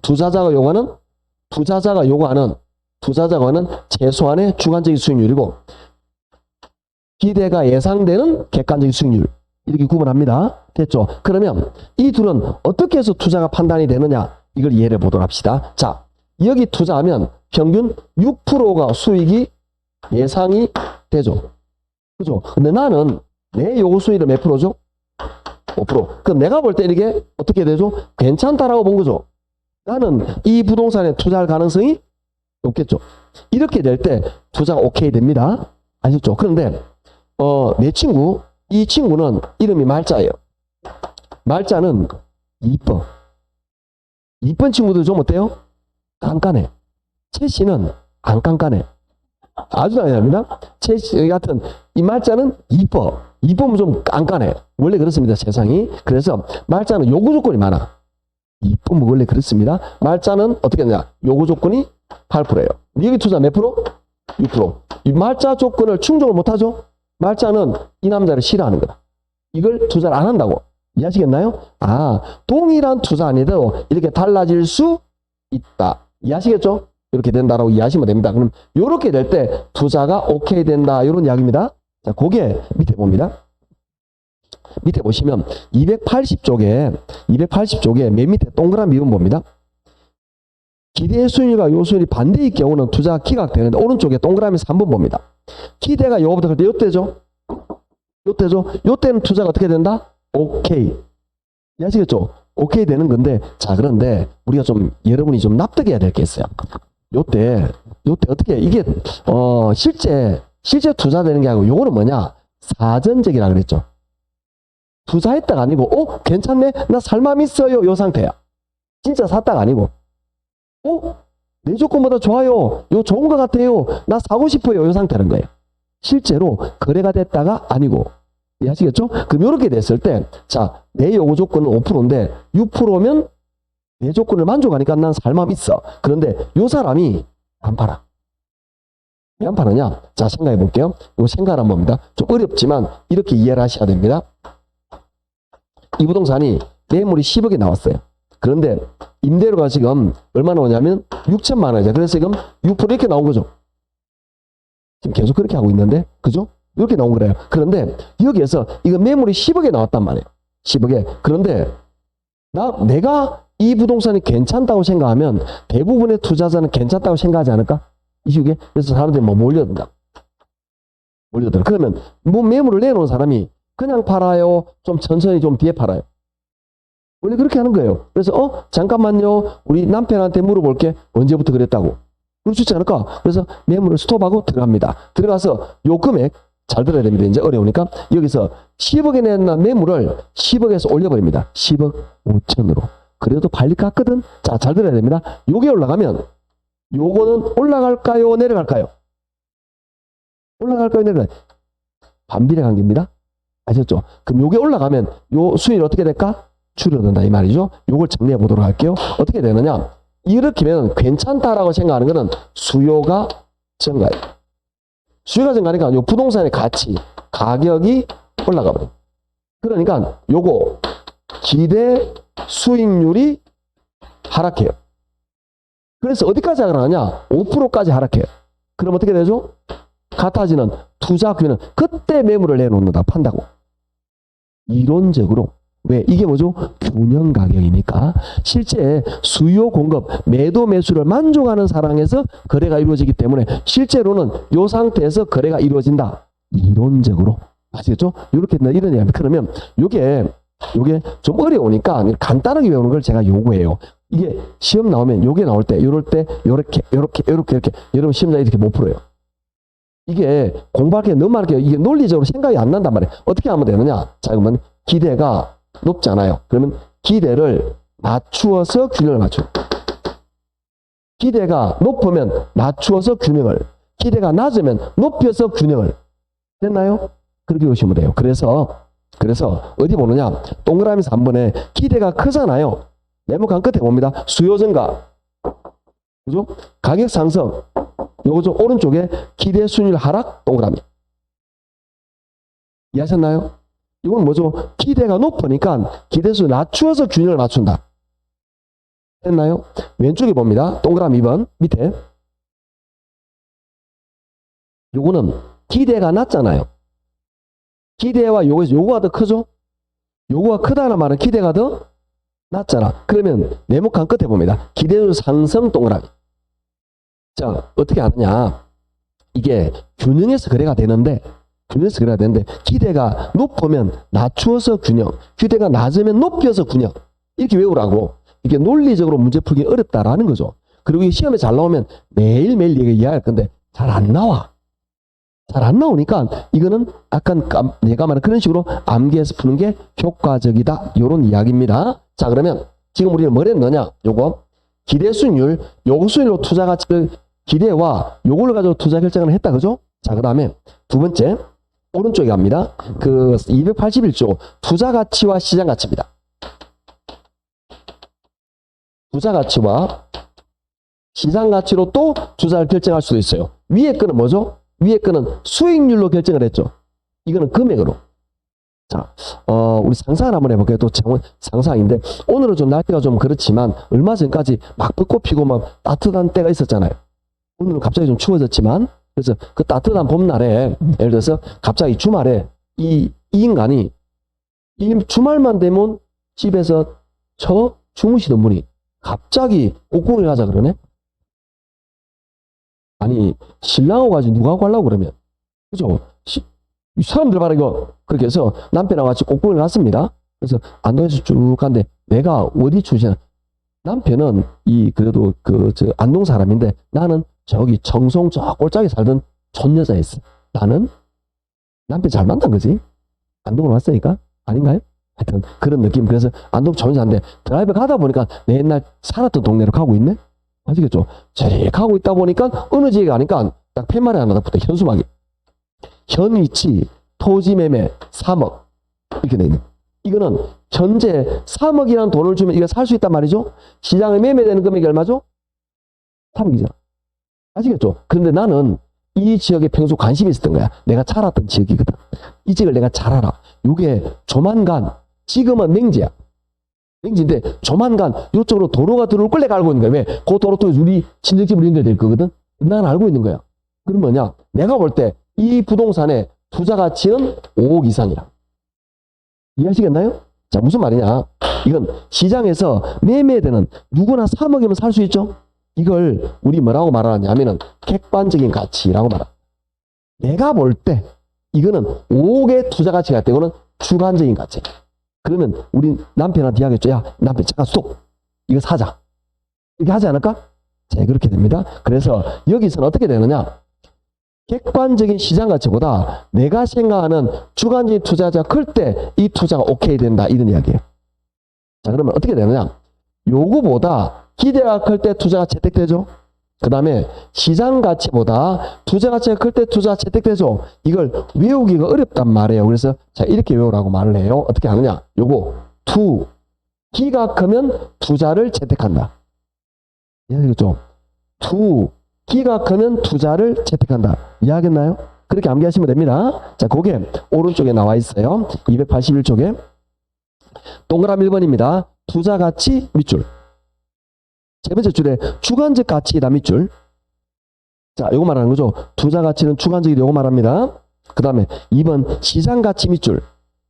투자자가 요구하는 최소한의 주관적인 수익률이고 기대가 예상되는 객관적인 수익률 이렇게 구분합니다. 됐죠? 그러면 이 둘은 어떻게 해서 투자가 판단이 되느냐 이걸 이해를 보도록 합시다. 자, 여기 투자하면 평균 6%가 수익이 예상이 되죠. 그죠? 근데 나는 내 요구 수익은 몇 프로죠? 5%. 그럼 내가 볼 때 이게 어떻게 되죠? 괜찮다라고 본 거죠. 나는 이 부동산에 투자할 가능성이 높겠죠. 이렇게 될 때 투자가 오케이 됩니다. 아셨죠? 그런데 내 친구, 이 친구는 이름이 말자예요. 말자는 이뻐. 이쁜 친구들 좀 어때요? 깐깐해. 채 씨는 안 깐깐해. 아주 당연합니다. 채 씨 같은 이 말자는 이뻐. 이쁘면 좀 깐깐해. 원래 그렇습니다. 세상이. 그래서 말자는 요구 조건이 많아. 이쁘면 원래 그렇습니다. 말자는 어떻게 되냐? 요구 조건이 8%예요. 여기 투자 몇 프로? 6%. 이 말자 조건을 충족을 못하죠? 말자는 이 남자를 싫어하는 거다. 이걸 투자를 안 한다고. 이해하시겠나요? 동일한 투자 아니더라도 이렇게 달라질 수 있다. 이해하시겠죠? 이렇게 된다라고 이해하시면 됩니다. 그럼 이렇게 될 때 투자가 오케이 된다. 이런 이야기입니다. 자, 그게 밑에 봅니다. 밑에 보시면 280쪽에 맨 밑에 동그라미 부분 봅니다. 기대 수익률과 요수율이 반대일 경우는 투자가 기각되는데 오른쪽에 동그라미 3번 봅니다. 기대가 요거보다 클 때 요때죠? 요때는 투자가 어떻게 된다? 오케이. 이해하시겠죠? 오케이 되는 건데 자 그런데 우리가 좀 여러분이 좀 납득해야 될 게 있어요. 요때 어떻게 이게 실제 투자되는 게 아니고 요거는 뭐냐? 사전적이라 그랬죠. 투자했다가 아니고 괜찮네? 나 살만 있어요. 요 상태야. 진짜 샀다가 아니고 내 조건보다 좋아요. 요 좋은 것 같아요. 나 사고 싶어요. 요 상태는 거예요. 실제로 거래가 됐다가 아니고. 이해하시겠죠? 그럼 이렇게 됐을 때, 자, 내 요구 조건은 5%인데 6%면 내 조건을 만족하니까 난 살만 있어. 그런데 요 사람이 안 팔아. 왜 안 파느냐? 자, 생각해 볼게요. 이거 생각을 한번 봅니다. 좀 어렵지만 이렇게 이해를 하셔야 됩니다. 이 부동산이 매물이 10억에 나왔어요. 그런데 임대료가 지금 얼마 나오냐면 6천만 원이죠. 그래서 지금 6% 이렇게 나온 거죠. 지금 계속 그렇게 하고 있는데, 그죠? 이렇게 나온 거래요. 그런데 여기에서 이거 매물이 10억에 나왔단 말이에요. 10억에. 그런데 내가 이 부동산이 괜찮다고 생각하면 대부분의 투자자는 괜찮다고 생각하지 않을까? 이 시국에. 그래서 사람들이 몰려든다. 몰려들어. 그러면 매물을 내놓은 사람이 그냥 팔아요? 좀 천천히 좀 뒤에 팔아요? 원래 그렇게 하는 거예요. 그래서 잠깐만요. 우리 남편한테 물어볼게. 언제부터 그랬다고. 그렇지 않을까? 그래서 매물을 스톱하고 들어갑니다. 들어가서 요 금액 잘 들어야 됩니다. 이제 어려우니까 여기서 10억에 낸 매물을 10억에서 올려버립니다. 10억 5천으로. 그래도 발리 깠거든. 자, 잘 들어야 됩니다. 요게 올라가면 요거는 올라갈까요? 내려갈까요? 올라갈까요? 내려갈까요? 반비례 관계입니다. 아셨죠? 그럼 요게 올라가면 요 수익이 어떻게 될까? 줄어든다 이 말이죠. 요걸 정리해 보도록 할게요. 어떻게 되느냐? 이렇게면 괜찮다라고 생각하는 것은 수요가 증가해요. 수요가 증가하니까 요 부동산의 가격이 올라가 버려요. 그러니까 요거 기대 수익률이 하락해요. 그래서 어디까지 하락하냐? 5%까지 하락해요. 그럼 어떻게 되죠? 같아지는 투자 기회는 그때 매물을 내놓는다 판다고. 이론적으로 왜? 이게 뭐죠? 균형 가격이니까 실제 수요 공급 매도 매수를 만족하는 상황에서 거래가 이루어지기 때문에 실제로는 이 상태에서 거래가 이루어진다. 이론적으로. 아시겠죠? 이렇게 이런 얘기입니다. 그러면 이게 요게 좀 어려우니까 간단하게 외우는 걸 제가 요구해요. 이게 시험 나오면 요게 나올 때, 요럴 때, 요렇게, 여러분 시험장에 이렇게 못 풀어요. 이게 공부할 게 너무 많게, 이게 논리적으로 생각이 안 난단 말이에요. 어떻게 하면 되느냐? 자, 그러면 기대가 높잖아요. 그러면 기대를 낮추어서 균형을 맞춰. 기대가 높으면 낮추어서 균형을, 기대가 낮으면 높여서 균형을. 됐나요? 그렇게 보시면 돼요. 그래서 어디 보느냐? 동그라미 3번에 기대가 크잖아요. 네모칸 끝에 봅니다. 수요 증가. 그죠? 가격 상승. 요거죠. 오른쪽에 기대 순위율 하락 동그라미. 이해하셨나요? 이건 뭐죠? 기대가 높으니까 기대 순위 낮추어서 균형을 맞춘다. 됐나요? 왼쪽에 봅니다. 동그라미 2번 밑에. 요거는 기대가 낮잖아요. 기대와 요거가 더 크죠? 요거가 크다는 말은 기대가 더 낮잖아. 그러면 네모칸 끝에 봅니다. 기대율 상승 동그라미. 자, 어떻게 하느냐? 이게 균형에서 거래가 되는데 기대가 높으면 낮추어서 균형, 기대가 낮으면 높여서 균형. 이렇게 외우라고. 이게 논리적으로 문제 풀기 어렵다라는 거죠. 그리고 이 시험에 잘 나오면 매일매일 이게 이해할 건데 잘 안 나와. 잘 안 나오니까 이거는 약간 내가 말한 그런 식으로 암기해서 푸는 게 효과적이다. 이런 이야기입니다. 자, 그러면 지금 우리는 뭘 했느냐? 요거 기대 순율, 요거 순율로 투자 가치를 기대와 요걸 가지고 투자 결정을 했다. 그죠? 자, 그 다음에 두 번째 오른쪽에 갑니다. 그 281조 투자 가치와 시장 가치입니다. 투자 가치와 시장 가치로 또 투자를 결정할 수도 있어요. 위에 거는 뭐죠? 위에 거는 수익률로 결정을 했죠. 이거는 금액으로. 자, 우리 상상을 한번 해볼게요. 또 상상인데 오늘은 좀 날씨가 좀 그렇지만 얼마 전까지 막 벚꽃 피고 막 따뜻한 때가 있었잖아요. 오늘은 갑자기 좀 추워졌지만 그래서 그 따뜻한 봄날에 예를 들어서 갑자기 주말에 이 인간이 이 주말만 되면 집에서 주무시던 분이 갑자기 옥궁에 가자 그러네? 아니 신랑하고 가지 누가 가려고 그러면 그죠? 이 사람들 봐라 이거. 그렇게 해서 남편하고 같이 옥궁을 갔습니다. 그래서 안동에서 쭉 갔는데 내가 어디 출신? 남편은 그래도 안동 사람인데 나는 저기 청송 저 꼴짝에 살던 촌여자였어. 나는 남편 잘 만난 거지. 안동으로 왔으니까 아닌가요? 하여튼 그런 느낌. 그래서 안동 촌여자인데 드라이브 가다 보니까 내 옛날 살았던 동네로 가고 있네. 아시겠죠? 저리 가고 있다 보니까 어느 지역에 가니까 딱 팻말이 하나 딱 붙어. 현수막이. 현위치 토지 매매 3억 이렇게 돼 있네. 이거는 현재 3억이라는 돈을 주면 이거 살 수 있단 말이죠. 시장에 매매되는 금액이 얼마죠? 3억이잖아. 아시겠죠? 그런데 나는 이 지역에 평소 관심이 있었던 거야. 내가 살았던 지역이거든. 이 지역을 내가 잘 알아. 이게 조만간 지금은 냉지야. 냉지인데 조만간 이쪽으로 도로가 들어올 걸 내가 알고 있는 거야. 왜? 그 도로 통해서 우리 친정집으로 연결될 거거든. 난 알고 있는 거야. 그럼 뭐냐? 내가 볼 때 이 부동산의 투자 가치는 5억 이상이라. 이해하시겠나요? 자, 무슨 말이냐? 이건 시장에서 매매되는 누구나 3억이면 살 수 있죠? 이걸 우리 뭐라고 말하냐면은 객관적인 가치라고 말합니다. 내가 볼 때 이거는 5억의 투자 가치가 있다. 이거는 주관적인 가치. 그러면 우리 남편한테 이야기했죠. 야, 남편 잠깐 스톱. 이거 사자. 이렇게 하지 않을까? 자, 그렇게 됩니다. 그래서 여기서는 어떻게 되느냐? 객관적인 시장 가치보다 내가 생각하는 주관적인 투자자가 클 때 이 투자가 오케이 된다. 이런 이야기예요. 자, 그러면 어떻게 되느냐? 요거보다 기대가 클 때 투자가 채택되죠. 그 다음에 시장 가치보다 투자 가치가 클 때 투자가 채택되죠. 이걸 외우기가 어렵단 말이에요. 그래서 자, 이렇게 외우라고 말을 해요. 어떻게 하느냐? 요거 기가 크면 투자를 채택한다. 이해하겠죠? 기가 크면 투자를 채택한다. 이해하겠나요? 그렇게 암기하시면 됩니다. 자, 그게 오른쪽에 나와 있어요. 281쪽에 동그라미 1번입니다. 투자 가치 밑줄. 세 번째 줄에 주관적 가치이다 밑줄. 자, 요거 말하는 거죠. 투자 가치는 주관적이다. 요거 말합니다. 그 다음에 2번 시장 가치 밑줄.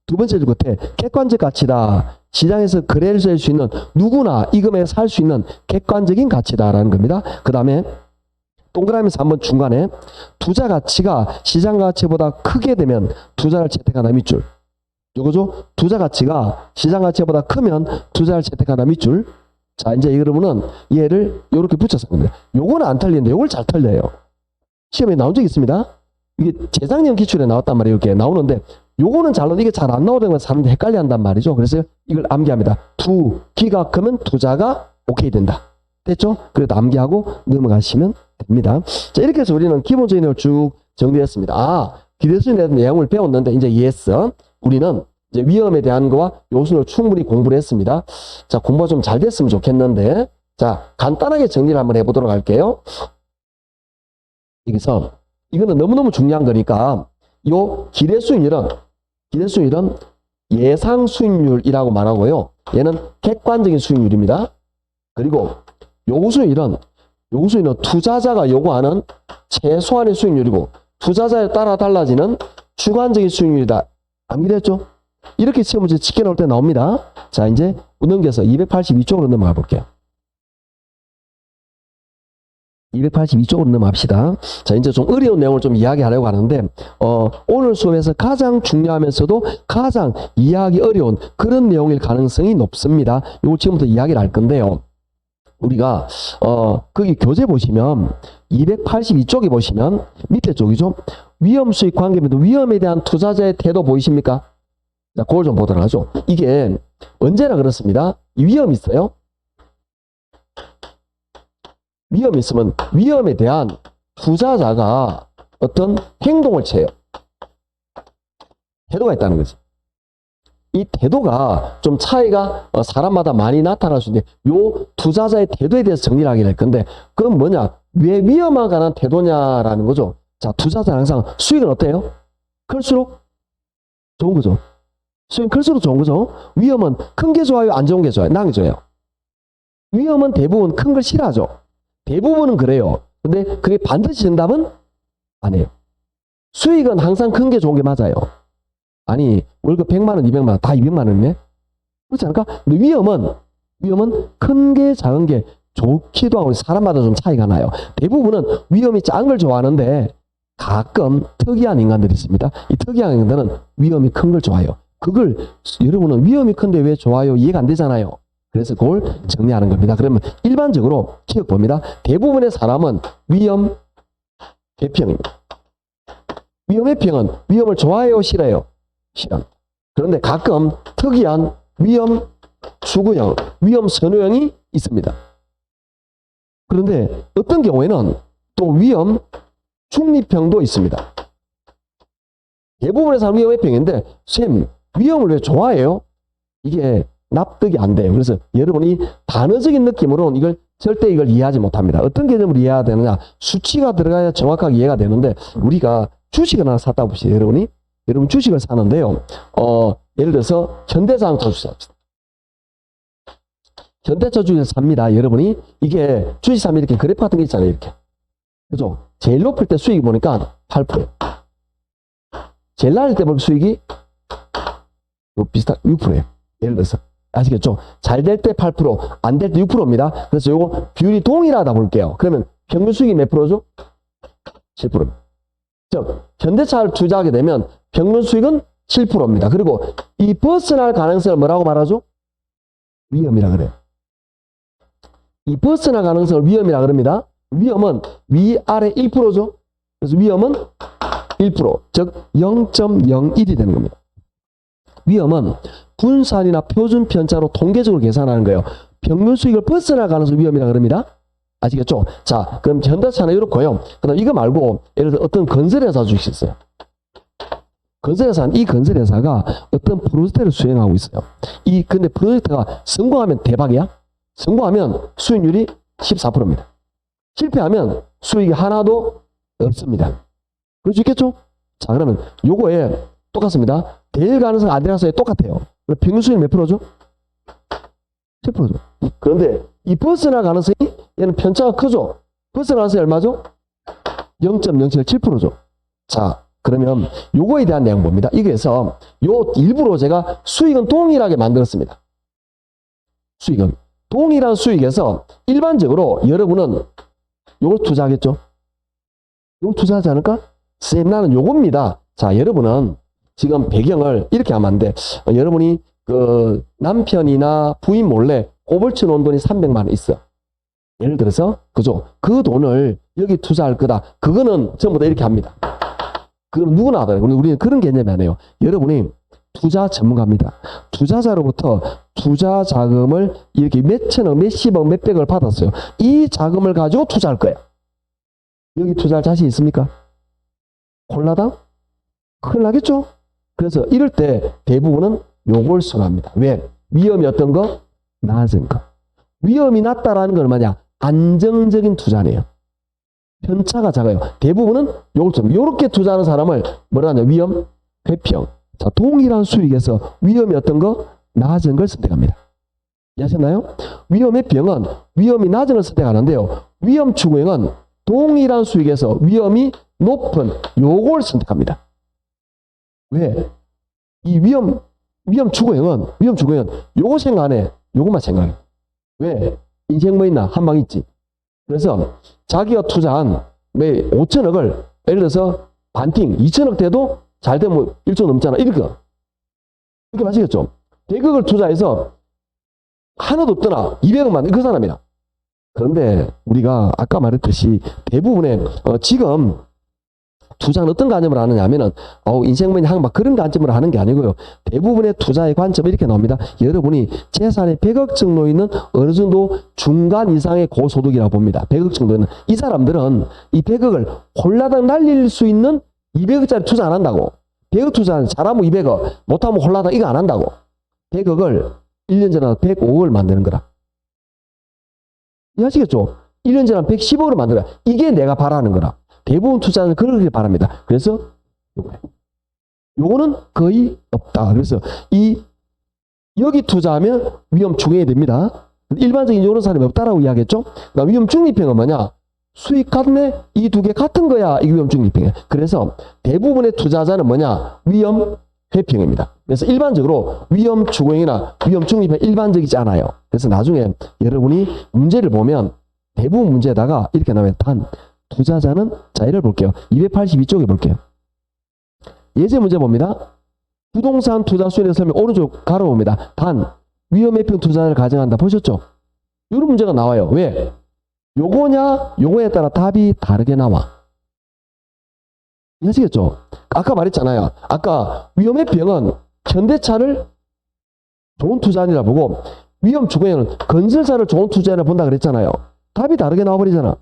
두 번째 줄 끝에 객관적 가치다. 시장에서 거래를 할 수 있는 누구나 이 금액에 살 수 있는 객관적인 가치다라는 겁니다. 그 다음에 동그라미 3번 중간에 투자 가치가 시장 가치보다 크게 되면 투자를 채택한다 밑줄. 요거죠? 투자 가치가 시장 가치보다 크면 투자를 채택한다 밑줄. 자, 이제 여러분은 얘를 요렇게 붙여서 합니다. 요거는 안 틀리는데 요걸 잘 틀려요. 시험에 나온 적 있습니다. 이게 재작년 기출에 나왔단 말이에요. 이렇게 나오는데 요거는 잘 나오는데 이게 잘 안 나오는 건 사람들이 헷갈려 한단 말이죠. 그래서 이걸 암기합니다. 기가 크면 투자가 오케이 된다. 됐죠? 그래도 암기하고 넘어가시면 됩니다. 자, 이렇게 해서 우리는 기본적인 내용을 쭉 정리했습니다. 아, 기대수에 대한 내용을 배웠는데 이제 이해했어. 우리는 이제 위험에 대한 거와 요소를 충분히 공부를 했습니다. 자, 공부가 좀 잘 됐으면 좋겠는데, 자, 간단하게 정리를 한번 해보도록 할게요. 여기서 이거는 너무너무 중요한 거니까 요 기대수익률은 예상 수익률이라고 말하고요. 얘는 객관적인 수익률입니다. 그리고 요구수익률은 투자자가 요구하는 최소한의 수익률이고 투자자에 따라 달라지는 주관적인 수익률이다. 암기됐죠? 이렇게 시험 문제 쉽게 나올 때 나옵니다. 자, 이제 넘겨서 282쪽으로 넘어가 볼게요. 282쪽으로 넘어갑시다. 자, 이제 좀 어려운 내용을 좀 이야기하려고 하는데, 오늘 수업에서 가장 중요하면서도 가장 이해하기 어려운 그런 내용일 가능성이 높습니다. 이걸 지금부터 이야기를 할 건데요. 우리가, 거기 교재 보시면, 282쪽에 보시면, 밑에 쪽이죠. 위험 수익 관계입니다. 위험에 대한 투자자의 태도 보이십니까? 자, 그걸 좀 보도록 하죠. 이게 언제나 그렇습니다. 위험이 있어요. 위험이 있으면 위험에 대한 투자자가 어떤 행동을 취해요. 태도가 있다는 거지. 이 태도가 좀 차이가 사람마다 많이 나타날 수 있는데 요 투자자의 태도에 대해서 정리를 하게 될 건데 그건 뭐냐? 왜 위험에 관한 태도냐라는 거죠. 자, 투자자는 항상 수익은 어때요? 클수록 좋은 거죠. 수익은 클수록 좋은 거죠. 위험은 큰 게 좋아요? 안 좋은 게 좋아요? 나은 게 좋아요? 위험은 대부분 큰 걸 싫어하죠. 대부분은 그래요. 근데 그게 반드시 정답은 아니에요. 수익은 항상 큰 게 좋은 게 맞아요. 아니, 월급 100만원, 200만원, 다 200만원이네? 그렇지 않을까? 근데 위험은 큰 게 작은 게 좋기도 하고 사람마다 좀 차이가 나요. 대부분은 위험이 작은 걸 좋아하는데 가끔 특이한 인간들이 있습니다. 이 특이한 인간들은 위험이 큰 걸 좋아해요. 그걸 여러분은 위험이 큰데 왜 좋아요? 이해가 안 되잖아요. 그래서 그걸 정리하는 겁니다. 그러면 일반적으로 기억 봅니다. 대부분의 사람은 위험 회피형입니다. 위험 회피형은 위험을 좋아해요? 싫어해요? 싫어. 그런데 가끔 특이한 위험 추구형, 위험 선호형이 있습니다. 그런데 어떤 경우에는 또 위험 중립형도 있습니다. 대부분의 사람은 위험 회피형인데 쌤, 위험을 왜 좋아해요? 이게 납득이 안 돼요. 그래서 여러분이 단어적인 느낌으로는 이걸 이해하지 못합니다. 어떤 개념을 이해해야 되느냐? 수치가 들어가야 정확하게 이해가 되는데 우리가 주식을 하나 샀다 보시죠. 여러분 주식을 사는데요. 예를 들어서 현대자동차 주식 삽시다. 현대차 주식을 삽니다. 여러분이 이게 주식 사면 이렇게 그래프 같은 게 있잖아요. 이렇게. 그죠? 제일 높을 때 수익이 보니까 8%. 제일 낮을 때 보니까 수익이 비슷한 6%예요. 예를 들어서. 아시겠죠? 잘 될 때 8%, 안 될 때 6%입니다. 그래서 요거 비율이 동일하다 볼게요. 그러면 평균 수익이 몇 프로죠? 7%. 즉, 현대차를 투자하게 되면 평균 수익은 7%입니다. 그리고 이 벗어날 가능성을 뭐라고 말하죠? 위험이라 그래요. 이 벗어날 가능성을 위험이라 그럽니다. 위험은 위아래 1%죠? 그래서 위험은 1%, 즉 0.01이 되는 겁니다. 위험은 분산이나 표준 편차로 통계적으로 계산하는 거예요. 평균 수익을 벗어날 가능성 위험이라 그럽니다. 아시겠죠? 자, 그럼 현대차는 이렇고요. 그다음 이거 말고 예를 들어 어떤 건설회사 주식이 있어요. 이 건설회사가 어떤 프로젝트를 수행하고 있어요. 근데 프로젝트가 성공하면 대박이야? 성공하면 수익률이 14%입니다. 실패하면 수익이 하나도 없습니다. 그럴 수 있겠죠? 자, 그러면 요거에 똑같습니다. 될 가능성 안 될 가능성이 똑같아요. 평균 수익 몇 프로죠? 7%죠. 그런데 이 벗어날 가능성이 얘는 편차가 크죠? 벗어날 가능성이 얼마죠? 0.077%죠. 자, 그러면 요거에 대한 내용 봅니다. 이게서 요 일부러 제가 수익은 동일하게 만들었습니다. 수익은 동일한 수익에서 일반적으로 여러분은 요걸 투자하겠죠? 요걸 투자하지 않을까? 쌤, 나는 요겁니다. 자, 여러분은 지금 배경을 이렇게 하면 안 돼. 여러분이 그 남편이나 부인 몰래 꼬불쳐 놓은 돈이 300만 원 있어. 예를 들어서, 그죠? 그 돈을 여기 투자할 거다. 그거는 전부 다 이렇게 합니다. 그건 누구나 하더라고요. 우리는 그런 개념이 아니에요. 여러분이 투자 전문가입니다. 투자자로부터 투자 자금을 이렇게 몇천억, 몇십억, 몇백을 받았어요. 이 자금을 가지고 투자할 거예요. 여기 투자할 자신 있습니까? 콜라당? 큰일 나겠죠? 그래서 이럴 때 대부분은 요걸 선호합니다. 왜? 위험이 어떤 거? 낮은 거. 위험이 낮다라는 건 뭐냐? 안정적인 투자네요. 편차가 작아요. 대부분은 요걸 좀 요렇게 투자하는 사람을 뭐라 하냐? 위험 회평. 자, 동일한 수익에서 위험이 어떤 거? 낮은 걸 선택합니다. 이해하셨나요? 위험 회평은 위험이 낮은 걸 선택하는데요. 위험 추구형은 동일한 수익에서 위험이 높은 요걸 선택합니다. 왜? 이 위험 추구형은 요거 생각 안 해. 요것만 생각해. 왜? 인생 뭐 있나? 한 방 있지. 그래서 자기가 투자한 5천억을 예를 들어서 반팅 2천억 돼도 잘 되면 1조 넘잖아. 이렇게 마시겠죠? 100억을 투자해서 하나도 없더나 200억만 그 사람이야. 그런데 우리가 아까 말했듯이 대부분의 지금 투자는 어떤 관점으로 하느냐 하면은 인생문이 항상 막 그런 관점으로 하는 게 아니고요. 대부분의 투자의 관점이 이렇게 나옵니다. 여러분이 재산이 100억 정도 있는 어느 정도 중간 이상의 고소득이라고 봅니다. 100억 정도는 이 사람들은 이 100억을 홀라당 날릴 수 있는 200억짜리 투자 안 한다고. 100억 투자 잘하면 200억 못하면 홀라당 이거 안 한다고. 100억을 1년 전에 105억을 만드는 거라. 이해하시겠죠? 1년 전에 110억을 만들어라. 이게 내가 바라는 거라. 대부분 투자는 그러길 바랍니다. 그래서 요거는 거의 없다. 그래서 여기 투자하면 위험 중해야 됩니다. 일반적인 이런 사람이 없다라고 이야기했죠. 그러니까 위험 중립형은 뭐냐? 수익 같네? 이 두 개 같은 거야. 이게 위험 중립형이에요. 그래서 대부분의 투자자는 뭐냐? 위험 회평입니다. 그래서 일반적으로 위험 추구형이나 위험 중립형 일반적이지 않아요. 그래서 나중에 여러분이 문제를 보면 대부분 문제에다가 이렇게 나오면 투자자는, 자, 예를 볼게요. 282쪽에 볼게요. 예제 문제 봅니다. 부동산 투자 수익의 설명 오른쪽 가로 봅니다. 위험회평 투자를 가정한다. 보셨죠? 이런 문제가 나와요. 왜? 요거냐, 요거에 따라 답이 다르게 나와. 이해하시겠죠? 아까 말했잖아요. 아까 위험회평은 현대차를 좋은 투자아니라 보고 위험 추구에는 건설사를 좋은 투자아니라 본다 그랬잖아요. 답이 다르게 나와버리잖아.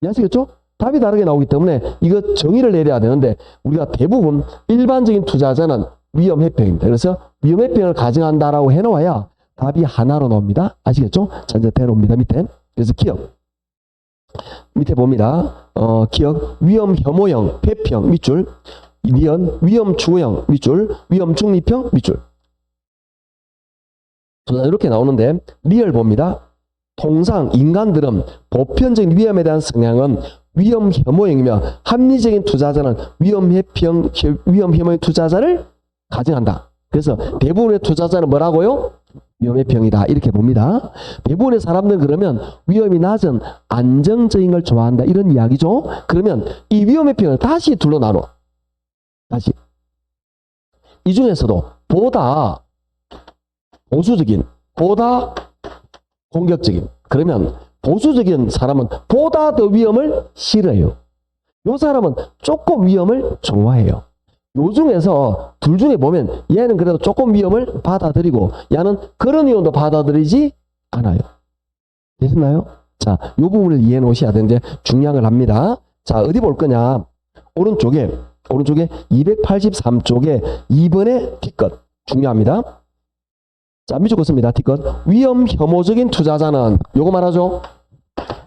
이해하시겠죠? 답이 다르게 나오기 때문에 이거 정의를 내려야 되는데 우리가 대부분 일반적인 투자자는 위험회평입니다. 그래서 위험회평을 가정한다라고 해놓아야 답이 하나로 나옵니다. 아시겠죠? 자, 이제 대놓습니다. 밑에. 그래서 기억. 밑에 봅니다. 기억. 위험 혐오형, 회평, 밑줄. 니은, 위험 추구형, 밑줄. 위험 중립형, 밑줄. 이렇게 나오는데 리얼 봅니다. 통상 인간들은 보편적인 위험에 대한 성향은 위험 혐오형이며 합리적인 투자자는 위험 혐오형 투자자를 가정한다. 그래서 대부분의 투자자는 뭐라고요? 위험 회평이다. 이렇게 봅니다. 대부분의 사람들은 그러면 위험이 낮은 안정적인 걸 좋아한다. 이런 이야기죠. 그러면 이 위험 회평을 다시 둘로 나눠. 다시. 이 중에서도 보다 보수적인, 보다 공격적인. 그러면 보수적인 사람은 보다 더 위험을 싫어해요. 요 사람은 조금 위험을 좋아해요. 요 중에서 둘 중에 보면 얘는 그래도 조금 위험을 받아들이고 얘는 그런 위험도 받아들이지 않아요. 되셨나요? 자, 요 부분을 이해해 놓으셔야 되는데 중요한 걸 합니다. 자, 어디 볼 거냐? 오른쪽에 283쪽에 2번의 T컷 중요합니다. 자, 밑줄 긋습니다. T컷. 위험 혐오적인 투자자는 요거 말하죠.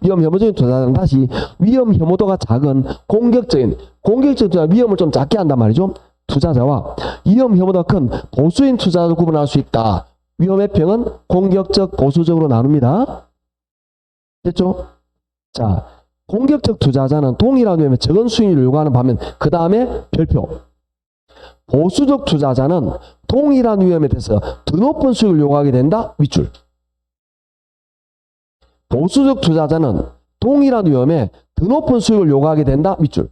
위험 혐오적인 투자자는 다시 위험 혐오도가 작은 공격적인 투자 위험을 좀 작게 한단 말이죠. 투자자와 위험 혐오도가 큰 보수인 투자자를 구분할 수 있다. 위험 회평은 공격적 보수적으로 나눕니다. 됐죠? 자, 공격적 투자자는 동일한 위험에 적은 수익률을 요구하는 반면 그 다음에 별표. 보수적 투자자는 동일한 위험에 대해서 더 높은 수익을 요구하게 된다. 윗줄. 보수적 투자자는 동일한 위험에 더 높은 수익을 요구하게 된다. 밑줄.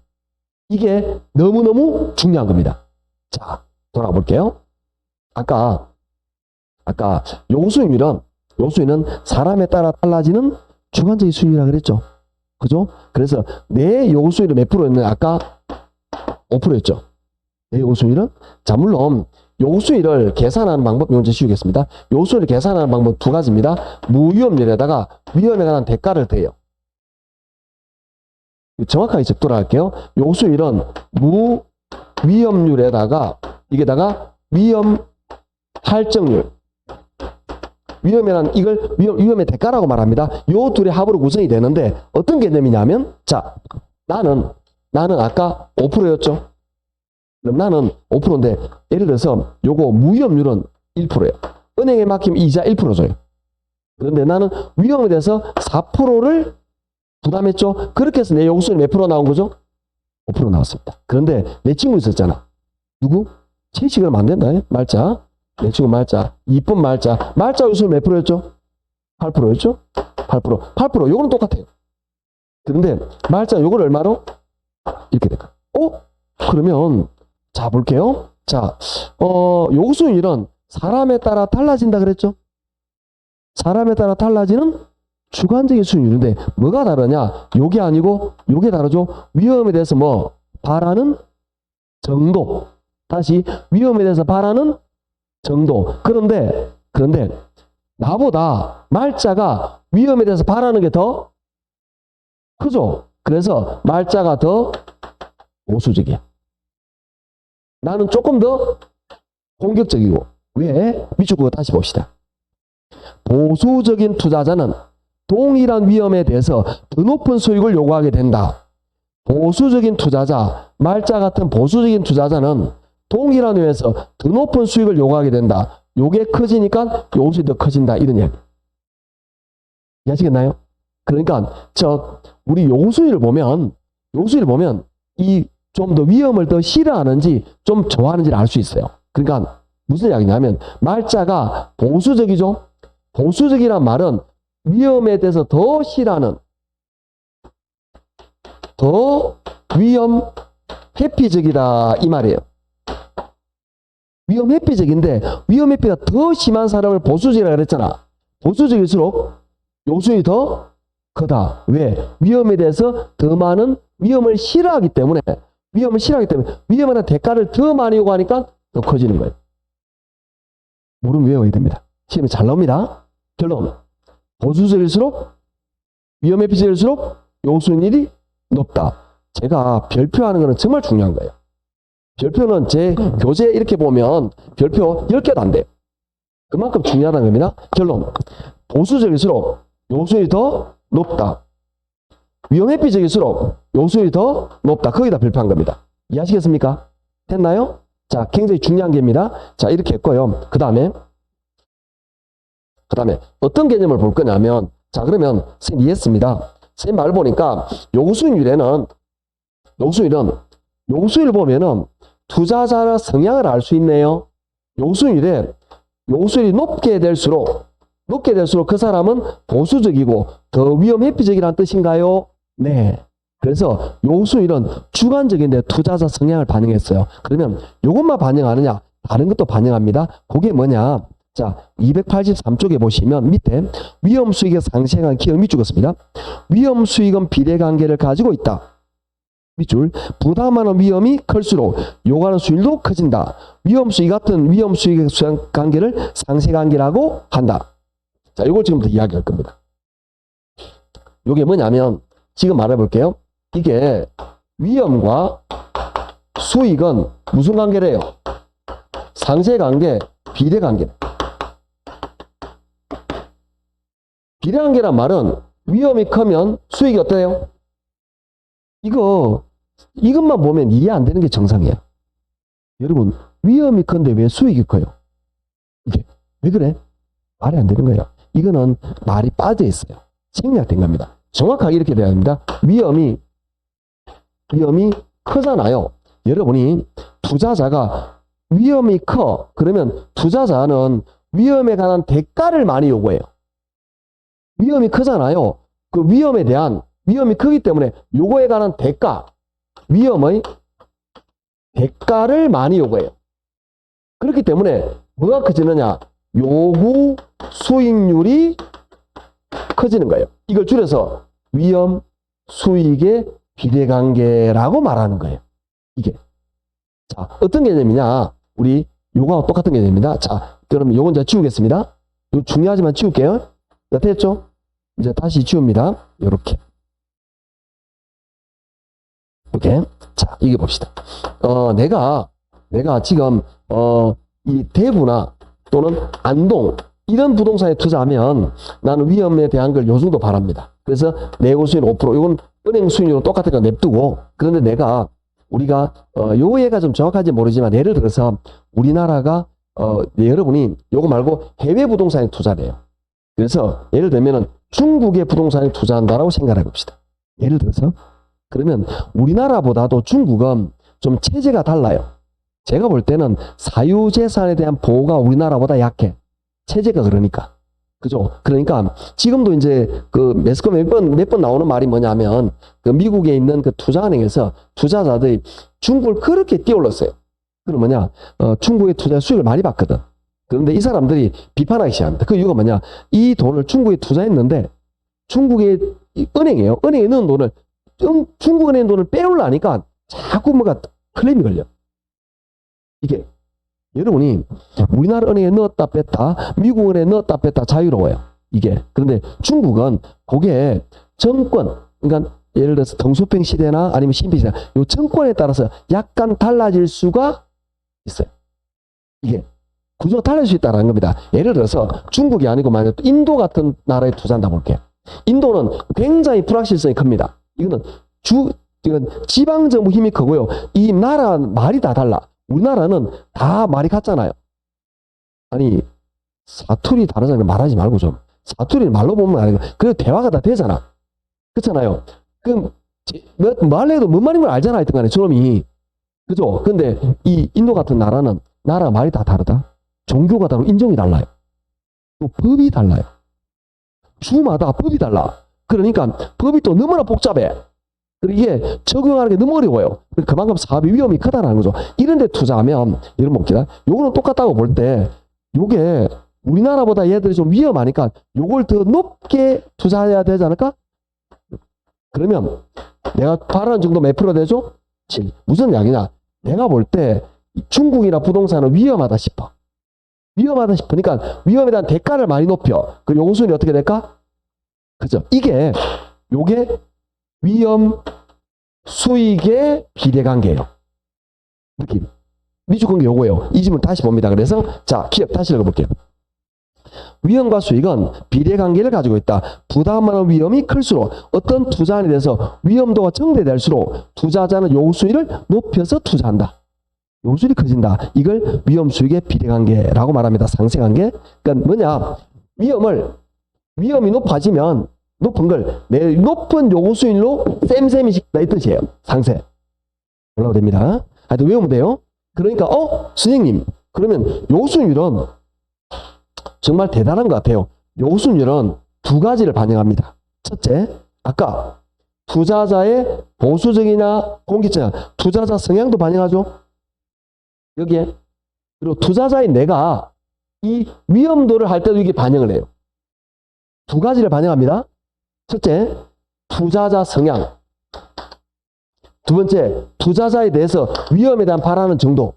이게 너무너무 중요한 겁니다. 자, 돌아볼게요. 아까 요수율은 사람에 따라 달라지는 주관적인 수율이라 그랬죠. 그죠? 그래서 내 요구수율이 몇 프로였나요? 아까 5%였죠. 내 요구수율은? 자, 물론 요구수율을 계산하는 방법 먼저 씌우겠습니다. 요구수율을 계산하는 방법 두 가지입니다. 무위험률에다가 위험에 관한 대가를 더해요. 정확하게 접근할게요. 요구수율은 무위험률에다가 이게다가 위험 할증률, 위험이란 이걸 위험의 대가라고 말합니다. 요 둘의 합으로 구성이 되는데 어떤 개념이냐면, 자, 나는 아까 5%였죠. 그럼 나는 5%인데 예를 들어서 요거 무위험률은 1%예요. 은행에 맡기면 이자 1% 줘요. 그런데 나는 위험에 대해서 4%를 부담했죠. 그렇게 해서 내 요구수율이 몇 프로 나온 거죠? 5% 나왔습니다. 그런데 내 친구 있었잖아. 누구? 채식을 안 된다. 말자. 내 친구 말자. 이쁜 말자. 말자 요소율 몇 프로였죠? 8%였죠? 8%. 8%. 요거는 똑같아요. 그런데 말자 요걸 얼마로? 이렇게 될까? 그러면 자 볼게요. 자, 요소율은 사람에 따라 달라진다 그랬죠? 사람에 따라 달라지는 주관적인 수율인데 뭐가 다르냐? 요게 아니고 요게 다르죠? 위험에 대해서 뭐 바라는 정도. 다시 위험에 대해서 바라는 정도. 그런데 나보다 말자가 위험에 대해서 바라는 게 더 크죠? 그래서 말자가 더 보수적이야. 나는 조금 더 공격적이고. 왜? 밑줄 그거 다시 봅시다. 보수적인 투자자는 동일한 위험에 대해서 더 높은 수익을 요구하게 된다. 보수적인 투자자, 말자 같은 보수적인 투자자는 동일한 위험에서 더 높은 수익을 요구하게 된다. 요게 커지니까 요수익이 더 커진다. 이런 이야기. 이해하시겠나요? 그러니까 우리 요수익을 보면 이 좀 더 위험을 더 싫어하는지 좀 좋아하는지를 알 수 있어요. 그러니까 무슨 이야기냐면 말자가 보수적이죠. 보수적이란 말은 위험에 대해서 더 싫어하는, 더 위험 회피적이다 이 말이에요. 위험 회피적인데 위험 회피가 더 심한 사람을 보수적이라고 그랬잖아. 보수적일수록 요수익이 더 크다. 왜? 위험에 대해서 더 많은 위험을 싫어하기 때문에 위험에 대한 대가를 더 많이 요구하니까 더 커지는 거예요. 모르면 외워야 됩니다. 시험에 잘 나옵니다. 결론. 보수적일수록 위험 회피적일수록 요수율이 높다. 제가 별표하는 거는 정말 중요한 거예요. 별표는 제 교재 이렇게 보면 별표 10개도 안 돼요. 그만큼 중요하다는 겁니다. 결론. 보수적일수록 요수율이 더 높다. 위험 회피적일수록 요수율이 더 높다. 거기다 별표한 겁니다. 이해하시겠습니까? 됐나요? 자, 굉장히 중요한 게입니다. 자, 이렇게 했고요. 그 다음에 어떤 개념을 볼 거냐면, 자, 그러면 선생님 이해했습니다. 선생님 말 보니까 요수율을 보면은 투자자의 성향을 알 수 있네요. 요수율이 높게 될수록 그 사람은 보수적이고 더 위험 회피적이라는 뜻인가요? 네. 그래서 요수율은 주관적인데 투자자 성향을 반영했어요. 그러면 이것만 반영하느냐? 다른 것도 반영합니다. 그게 뭐냐? 자, 283쪽에 보시면 밑에 위험 수익의 상생한 기업이 죽었습니다. 위험 수익은 비례관계를 가지고 있다. 밑줄. 부담하는 위험이 클수록 요구하는 수익도 커진다. 위험 수익 같은 위험 수익의 관계를 상쇄관계라고 한다. 자, 이걸 지금부터 이야기할 겁니다. 이게 뭐냐면 지금 말해볼게요. 이게 위험과 수익은 무슨 관계래요? 상쇄관계, 비례관계. 비례관계란 말은 위험이 크면 수익이 어때요? 이것만 보면 이해 안 되는 게 정상이에요. 여러분, 위험이 큰데 왜 수익이 커요? 이게 왜 그래? 말이 안 되는 거예요. 이거는 말이 빠져 있어요. 생략된 겁니다. 정확하게 이렇게 돼야 합니다. 위험이 크잖아요. 여러분이 투자자가 위험이 커. 그러면 투자자는 위험에 관한 대가를 많이 요구해요. 위험이 크잖아요. 그 위험이 크기 때문에 요거에 관한 위험의 대가를 많이 요구해요. 그렇기 때문에 뭐가 커지느냐? 요구 수익률이 커지는 거예요. 이걸 줄여서 위험 수익의 비례관계라고 말하는 거예요. 이게. 자, 어떤 개념이냐? 우리 요거하고 똑같은 개념입니다. 자, 그러면 요건 제가 지우겠습니다. 이거 중요하지만 지울게요. 자, 됐죠? 이제 다시 지웁니다. 요렇게. 이렇게. 자, 이게 봅시다. 내가 지금, 이 대구나 또는 안동, 이런 부동산에 투자하면 나는 위험에 대한 걸 요 정도 바랍니다. 그래서 내고 수익 5%, 이건 은행 수익률은 똑같은 거 냅두고, 그런데 우리가, 요 예가 좀 정확한지 모르지만, 예를 들어서 우리나라가, 여러분이 요거 말고 해외 부동산에 투자를 해요. 그래서 예를 들면은 중국의 부동산에 투자한다라고 생각해 봅시다. 예를 들어서. 그러면 우리나라보다도 중국은 좀 체제가 달라요. 제가 볼 때는 사유재산에 대한 보호가 우리나라보다 약해. 체제가 그러니까. 그죠? 그러니까 지금도 이제 그 매스컴에 몇 번 나오는 말이 뭐냐면 그 미국에 있는 그 투자은행에서 투자자들이 중국을 그렇게 띄올랐어요. 그럼 뭐냐? 중국의 투자 수익을 많이 받거든. 그런데 이 사람들이 비판하기 시작합니다. 그 이유가 뭐냐? 이 돈을 중국에 투자했는데 중국의 은행이에요. 은행에 넣은 돈을 중국 은행 돈을 빼올라니까 자꾸 뭐가 클레임이 걸려. 이게 여러분이 우리나라 은행에 넣었다 뺐다, 미국 은행에 넣었다 뺐다 자유로워요. 이게. 그런데 중국은 그게 정권, 그러니까 예를 들어서 덩소평 시대나 아니면 신비 시대, 요 정권에 따라서 약간 달라질 수가 있어요. 이게 구조가 달라질 수 있다는 겁니다. 예를 들어서 중국이 아니고 만약 인도 같은 나라에 투자한다 볼게요. 인도는 굉장히 불확실성이 큽니다. 이건 지방정부 힘이 크고요. 이 나라 말이 다 달라. 우리나라는 다 말이 같잖아요. 아니, 사투리 다르잖아요. 말하지 말고 좀. 사투리를 말로 보면 아니고, 그래도 대화가 다 되잖아. 그렇잖아요. 그럼, 말해도 뭔 말인 걸 알잖아. 하여튼 간에, 저놈이. 그죠? 근데 이 인도 같은 나라는, 나라 말이 다 다르다. 종교가 다르고, 인종이 달라요. 또 법이 달라요. 주마다 법이 달라. 그러니까, 법이 또 너무나 복잡해. 이게 적용하는 게 너무 어려워요. 그만큼 사업의 위험이 크다는 거죠. 이런 데 투자하면, 여러분 봅시다. 요거는 똑같다고 볼 때, 요게 우리나라보다 얘들이 좀 위험하니까 요걸 더 높게 투자해야 되지 않을까? 그러면 내가 바라는 정도 몇 프로 되죠? 7. 무슨 이야기냐? 내가 볼 때 중국이나 부동산은 위험하다 싶어. 위험하다 싶으니까 위험에 대한 대가를 많이 높여. 그 요구 수준이 어떻게 될까? 그죠? 요게 위험 수익의 비례관계예요. 느낌. 미축관계 요거예요. 이 질문 다시 봅니다. 그래서 자, 기억 다시 읽어볼게요. 위험과 수익은 비례관계를 가지고 있다. 부담하는 위험이 클수록 어떤 투자안에 대해서 위험도가 정대될수록 투자자는 요구 수익을 높여서 투자한다. 요구 수익이 커진다. 이걸 위험 수익의 비례관계라고 말합니다. 상쇄관계. 그러니까 뭐냐? 위험이 높아지면 높은 걸 내 높은 요구 수익률로 쌤쌤이 식다 이 뜻이에요. 상세. 올라도 됩니다. 하여튼 외우면 돼요. 그러니까 선생님 그러면 요구 수익률은 정말 대단한 것 같아요. 요구 수익률은 두 가지를 반영합니다. 첫째, 아까 투자자의 보수적이나 공격적이나 투자자 성향도 반영하죠. 여기에. 그리고 투자자인 내가 이 위험도를 할 때도 이게 반영을 해요. 두 가지를 반영합니다. 첫째, 투자자 성향. 두 번째, 투자자에 대해서 위험에 대한 바라는 정도.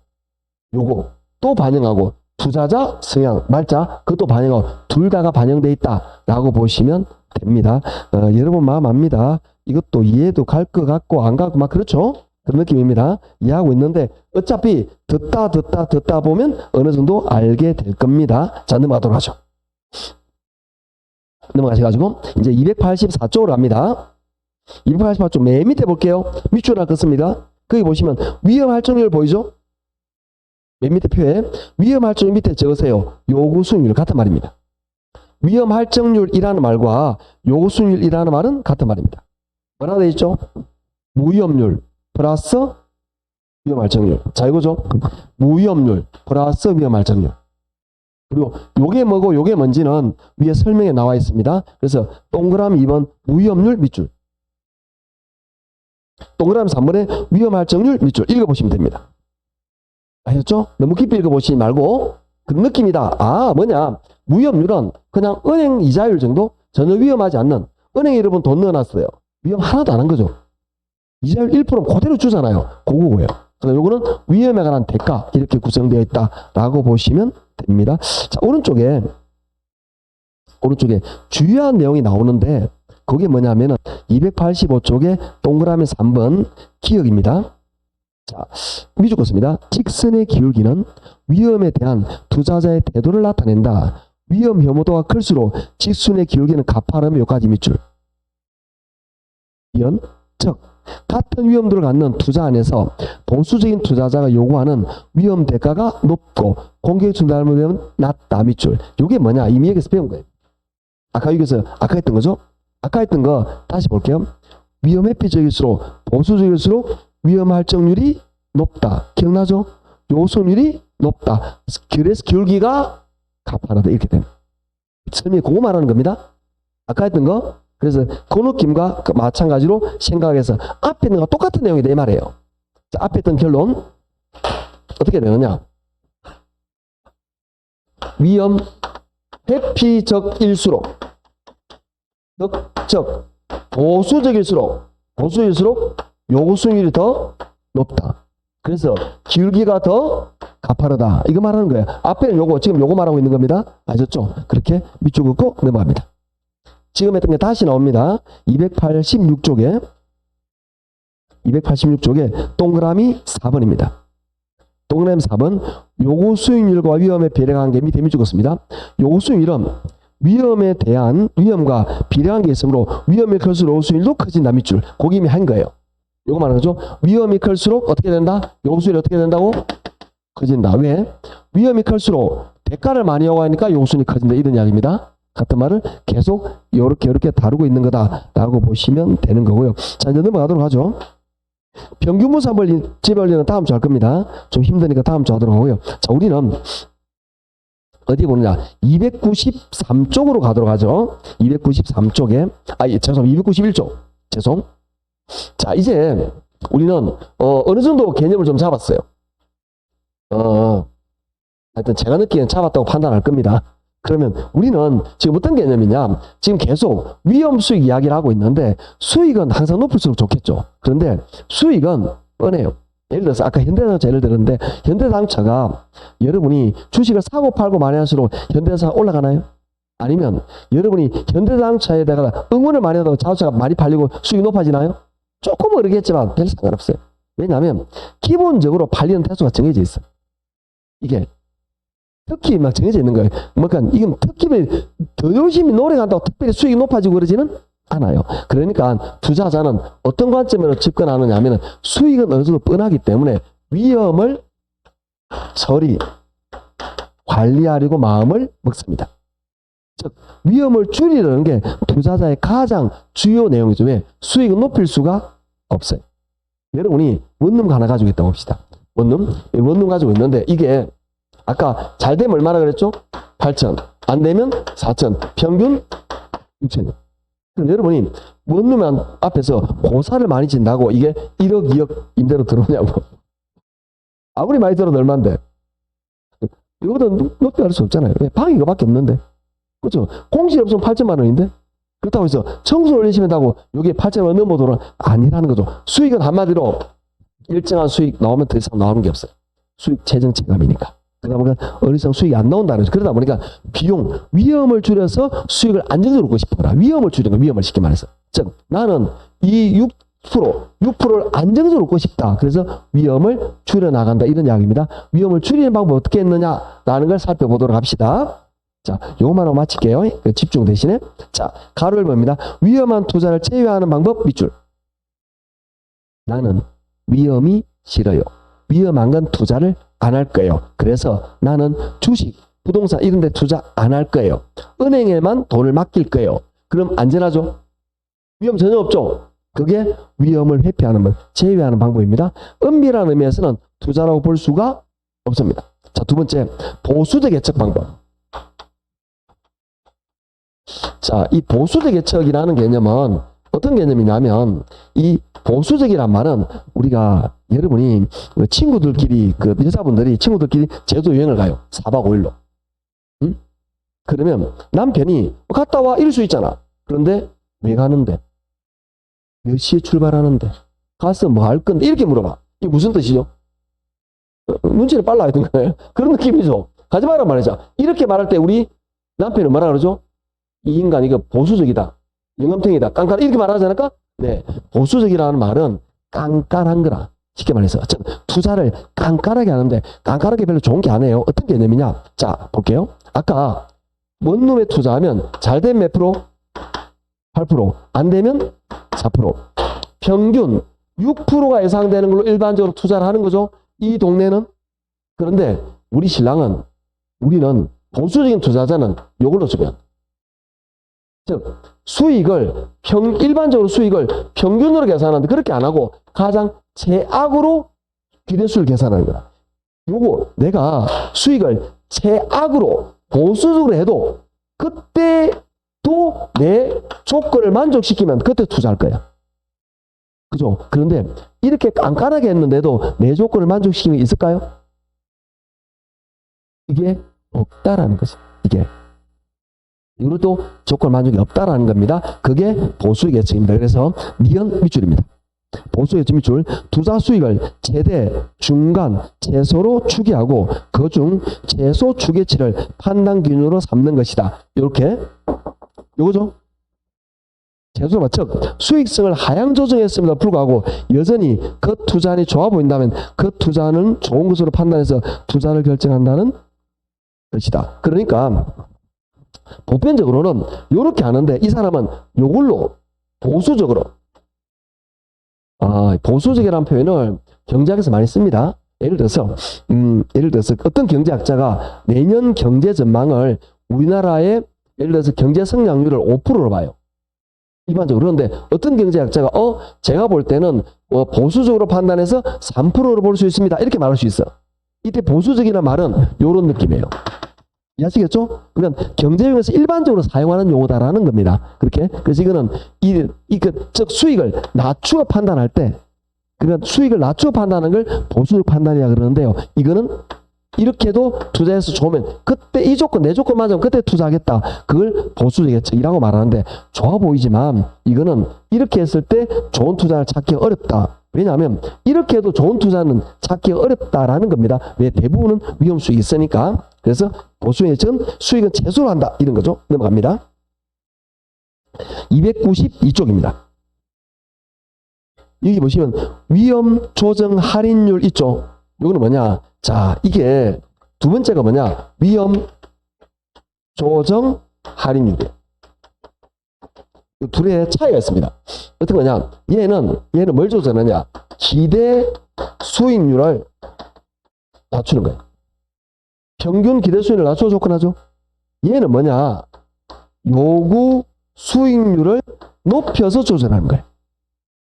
요거 또 반영하고 투자자 성향, 말자 그것도 반영하고 둘 다가 반영되어 있다라고 보시면 됩니다. 여러분 마음 압니다. 이것도 이해도 갈 것 같고 안 가고 막 그렇죠? 그런 느낌입니다. 이해하고 있는데 어차피 듣다 보면 어느 정도 알게 될 겁니다. 자, 넘어가도록 하죠. 넘어가셔가지고 이제 284쪽으로 갑니다. 284쪽 맨 밑에 볼게요. 밑줄을 긋습니다. 거기 보시면 위험 할증률 보이죠? 맨 밑에 표에 위험 할증률 밑에 적으세요. 요구 수익률 같은 말입니다. 위험 할증률이라는 말과 요구 수익률이라는 말은 같은 말입니다. 뭐라고 되어 있죠? 무위험률 플러스 위험 할증률. 자, 이거죠? 무위험률 플러스 위험 할증률. 그리고 요게 뭐고 요게 뭔지는 위에 설명에 나와 있습니다. 그래서 동그라미 2번 무위험률 밑줄, 동그라미 3번에 위험 할증률 밑줄 읽어보시면 됩니다. 아셨죠? 너무 깊이 읽어보시지 말고 그런 느낌이다. 아, 뭐냐? 위험률은 그냥 은행 이자율 정도? 전혀 위험하지 않는. 은행에 여러분 돈 넣어놨어요. 위험 하나도 안 한 거죠. 이자율 1% 그대로 주잖아요. 그거고요. 그래서 요거는 위험에 관한 대가 이렇게 구성되어 있다라고 보시면 됩니다. 자, 오른쪽에 주요한 내용이 나오는데 그게 뭐냐면은 285쪽에 동그라미 3번 기억입니다. 자, 미주 것입니다. 직선의 기울기는 위험에 대한 투자자의 태도를 나타낸다. 위험 혐오도가 클수록 직선의 기울기는 가파르며 요까지 밑줄. 이연, 즉 같은 위험도를 갖는 투자 안에서 보수적인 투자자가 요구하는 위험 대가가 높고 공격의 충당률은 낮다 밑줄. 요게 뭐냐? 이미 여기서 배운 거예요. 아까 했던 거죠? 아까 했던 거 다시 볼게요. 위험 회피적일수록 보수적일수록 위험 할증률이 높다. 기억나죠? 요소율이 높다. 그래서 기울기가 가파르다. 이렇게 됩니다. 설명이 그거 말하는 겁니다. 아까 했던 거. 그래서 그 느낌과 마찬가지로 생각해서 앞에 있는 거 똑같은 내용이다 이 말이에요. 자, 앞에 있던 결론 어떻게 되느냐? 위험 회피적일수록 보수적일수록 요구수율이 더 높다. 그래서 기울기가 더 가파르다. 이거 말하는 거예요. 앞에는 요거, 지금 요거 말하고 있는 겁니다. 아셨죠? 그렇게 밑줄 긋고 넘어갑니다. 지금 했던 게 다시 나옵니다. 286쪽에 동그라미 4번입니다. 동그라미 4번 요구 수익률과 위험의 비례관계 밑에 밑줄 긋습니다. 요구 수익률은 위험에 대한 위험과 비례관계 있으므로 위험이 클수록 요구 수익률도 커진다 밑줄. 거기 이미 한 거예요. 요거 말하는 거죠. 위험이 클수록 어떻게 된다? 요구 수익률이 어떻게 된다고? 커진다. 왜? 위험이 클수록 대가를 많이 요구하니까 요구 수익률이 커진다. 이런 이야기입니다. 같은 말을 계속 이렇게 다루고 있는 거다라고 보시면 되는 거고요. 자, 이제 넘어가도록 하죠. 평균분산을 집어올리는 다음 주 할 겁니다. 좀 힘드니까 다음 주 하도록 하고요. 자, 우리는 어디 보느냐? 293쪽으로 가도록 하죠. 293쪽에 291쪽. 죄송. 자, 이제 우리는 어느 정도 개념을 좀 잡았어요. 하여튼 제가 느끼기엔 잡았다고 판단할 겁니다. 그러면 우리는 지금 어떤 개념이냐? 지금 계속 위험 수익 이야기를 하고 있는데 수익은 항상 높을수록 좋겠죠. 그런데 수익은 뻔해요. 예를 들어서 아까 현대자동차 예를 들었는데 현대자동차가 여러분이 주식을 사고 팔고 많이 할수록 현대자동차가 올라가나요? 아니면 여러분이 현대자동차에다가 응원을 많이 하다가 자동차가 많이 팔리고 수익이 높아지나요? 조금 어렵겠지만 별 상관없어요. 왜냐하면 기본적으로 팔리는 대수가 정해져 있어요. 이게 특히 막 정해져 있는 거예요. 그러니까 이건 특히 더 열심히 노력한다고 특별히 수익이 높아지고 그러지는 않아요. 그러니까 투자자는 어떤 관점으로 접근하느냐 하면 수익은 어느 정도 뻔하기 때문에 위험을 처리, 관리하려고 마음을 먹습니다. 즉 위험을 줄이려는 게 투자자의 가장 주요 내용이죠. 왜? 수익은 높일 수가 없어요. 여러분이 원룸 하나 가지고 있다고 봅시다. 원룸 가지고 있는데 이게 아까 잘 되면 얼마나 그랬죠? 8천. 안 되면 4천. 평균 6천. 그럼 여러분이 원룸 앞에서 고사를 많이 진다고 이게 1억, 2억 임대로 들어오냐고. 아무리 많이 들어도 얼만데. 이거보다 높게 할 수 없잖아요. 왜? 방이 이거밖에 없는데. 그렇죠? 공실 없으면 8천만 원인데. 그렇다고 해서 청소를 올리시면다고 여기에 8천만 원 넘어도는 아니라는 거죠. 수익은 한마디로 일정한 수익 나오면 더 이상 나오는 게 없어요. 수익 재정 체감이니까. 그러다 보니까 어느 이상 수익이 안 나온다는 거죠. 그러다 보니까 위험을 줄여서 수익을 안정적으로 얻고 싶어라. 위험을 줄이는 거, 위험을 쉽게 말해서. 즉, 나는 이 6%를 안정적으로 얻고 싶다. 그래서 위험을 줄여나간다. 이런 이야기입니다. 위험을 줄이는 방법 어떻게 했느냐라는 걸 살펴보도록 합시다. 자, 요것만 하고 마칠게요. 집중 대신에. 자, 가로 1번입니다. 위험한 투자를 제외하는 방법 밑줄. 나는 위험이 싫어요. 위험한 건 투자를 안 할 거예요. 그래서 나는 주식, 부동산 이런 데 투자 안 할 거예요. 은행에만 돈을 맡길 거예요. 그럼 안전하죠? 위험 전혀 없죠? 그게 위험을 회피하는 번, 제외하는 방법입니다. 은밀한 의미에서는 투자라고 볼 수가 없습니다. 자, 두 번째, 보수적 예측 방법. 자, 이 보수적 예측이라는 개념은 어떤 개념이냐면 이 보수적이란 말은 우리가 여러분이 친구들끼리 여자분들이 친구들끼리 제주도 여행을 가요. 4박 5일로. 응? 그러면 남편이 갔다 와 이럴 수 있잖아. 그런데 왜 가는데? 몇 시에 출발하는데? 가서 뭐 할 건데? 이렇게 물어봐. 이게 무슨 뜻이죠? 눈치를 빨라야 되는 거예요. 그런 느낌이죠. 가지 마라 말이죠. 이렇게 말할 때 우리 남편은 뭐라 그러죠? 이 인간 이거 보수적이다. 영감탱이다. 깐깐 이렇게 말하지 않을까? 네. 보수적이라는 말은 깐깐한 거라. 쉽게 말해서 투자를 깐깐하게 하는데 깐깐하게 별로 좋은 게 아니에요. 어떤 개념이냐? 자, 볼게요. 아까 원룸에 투자하면 잘 되면 몇 프로? 8%. 안 되면 4%. 평균 6%가 예상되는 걸로 일반적으로 투자를 하는 거죠. 이 동네는. 그런데 우리 신랑은 우리는 보수적인 투자자는 이걸로 주면 즉 수익을 일반적으로 수익을 평균으로 계산하는데 그렇게 안 하고 가장 최악으로 기대수를 계산하는 거야. 요거 내가 수익을 최악으로 보수적으로 해도 그때도 내 조건을 만족시키면 그때 투자할 거야. 그죠? 그런데 이렇게 깐깐하게 했는데도 내 조건을 만족시키는 게 있을까요? 이게 없다라는 거지. 이것도 조건 만족이 없다라는 겁니다. 그게 보수의 계층입니다. 그래서 니은 밑줄입니다. 보수의 계층 밑줄, 투자 수익을 최대, 중간, 최소로 추계하고 그중 최소 추계치를 판단 기준으로 삼는 것이다. 이렇게 요거죠. 최소로 즉 수익성을 하향 조정했음에도 불구하고 여전히 그 투자안이 좋아 보인다면 그 투자는 좋은 것으로 판단해서 투자를 결정한다는 것이다. 그러니까 보편적으로는 이렇게 하는데 이 사람은 이걸로 보수적으로 보수적이라는 표현을 경제학에서 많이 씁니다. 예를 들어서 어떤 경제학자가 내년 경제 전망을 우리나라의 예를 들어서 경제 성장률을 5%로 봐요. 일반적으로. 그런데 어떤 경제학자가 제가 볼 때는 보수적으로 판단해서 3%로 볼 수 있습니다. 이렇게 말할 수 있어. 이때 보수적이라는 말은 이런 느낌이에요. 이해하시겠죠? 그러니까 경제용에서 일반적으로 사용하는 용어다라는 겁니다. 그렇게. 그래서 이거는 즉 수익을 낮추어 판단할 때, 그러니까 수익을 낮추어 판단하는 걸 보수적 판단이라 그러는데요. 이거는 이렇게도 투자해서 좋으면 그때 이 조건 내 조건 맞으면 그때 투자하겠다. 그걸 보수적 예측이라고 말하는데 좋아 보이지만 이거는 이렇게 했을 때 좋은 투자를 찾기 어렵다. 왜냐하면 이렇게 해도 좋은 투자는 찾기 어렵다라는 겁니다. 왜? 대부분은 위험 수익이 있으니까. 그래서 보수의 예측은 수익은 최소로 한다. 이런 거죠. 넘어갑니다. 292쪽입니다. 여기 보시면 위험 조정 할인율 있죠. 이거는 뭐냐? 자, 이게 두 번째가 뭐냐? 위험 조정 할인율이에요. 이 둘의 차이가 있습니다. 어떤 거냐? 얘는 뭘 조정하냐? 기대 수익률을 낮추는 거예요. 평균 기대 수익률을 낮춰 조건하죠. 얘는 뭐냐? 요구 수익률을 높여서 조절하는 거예요.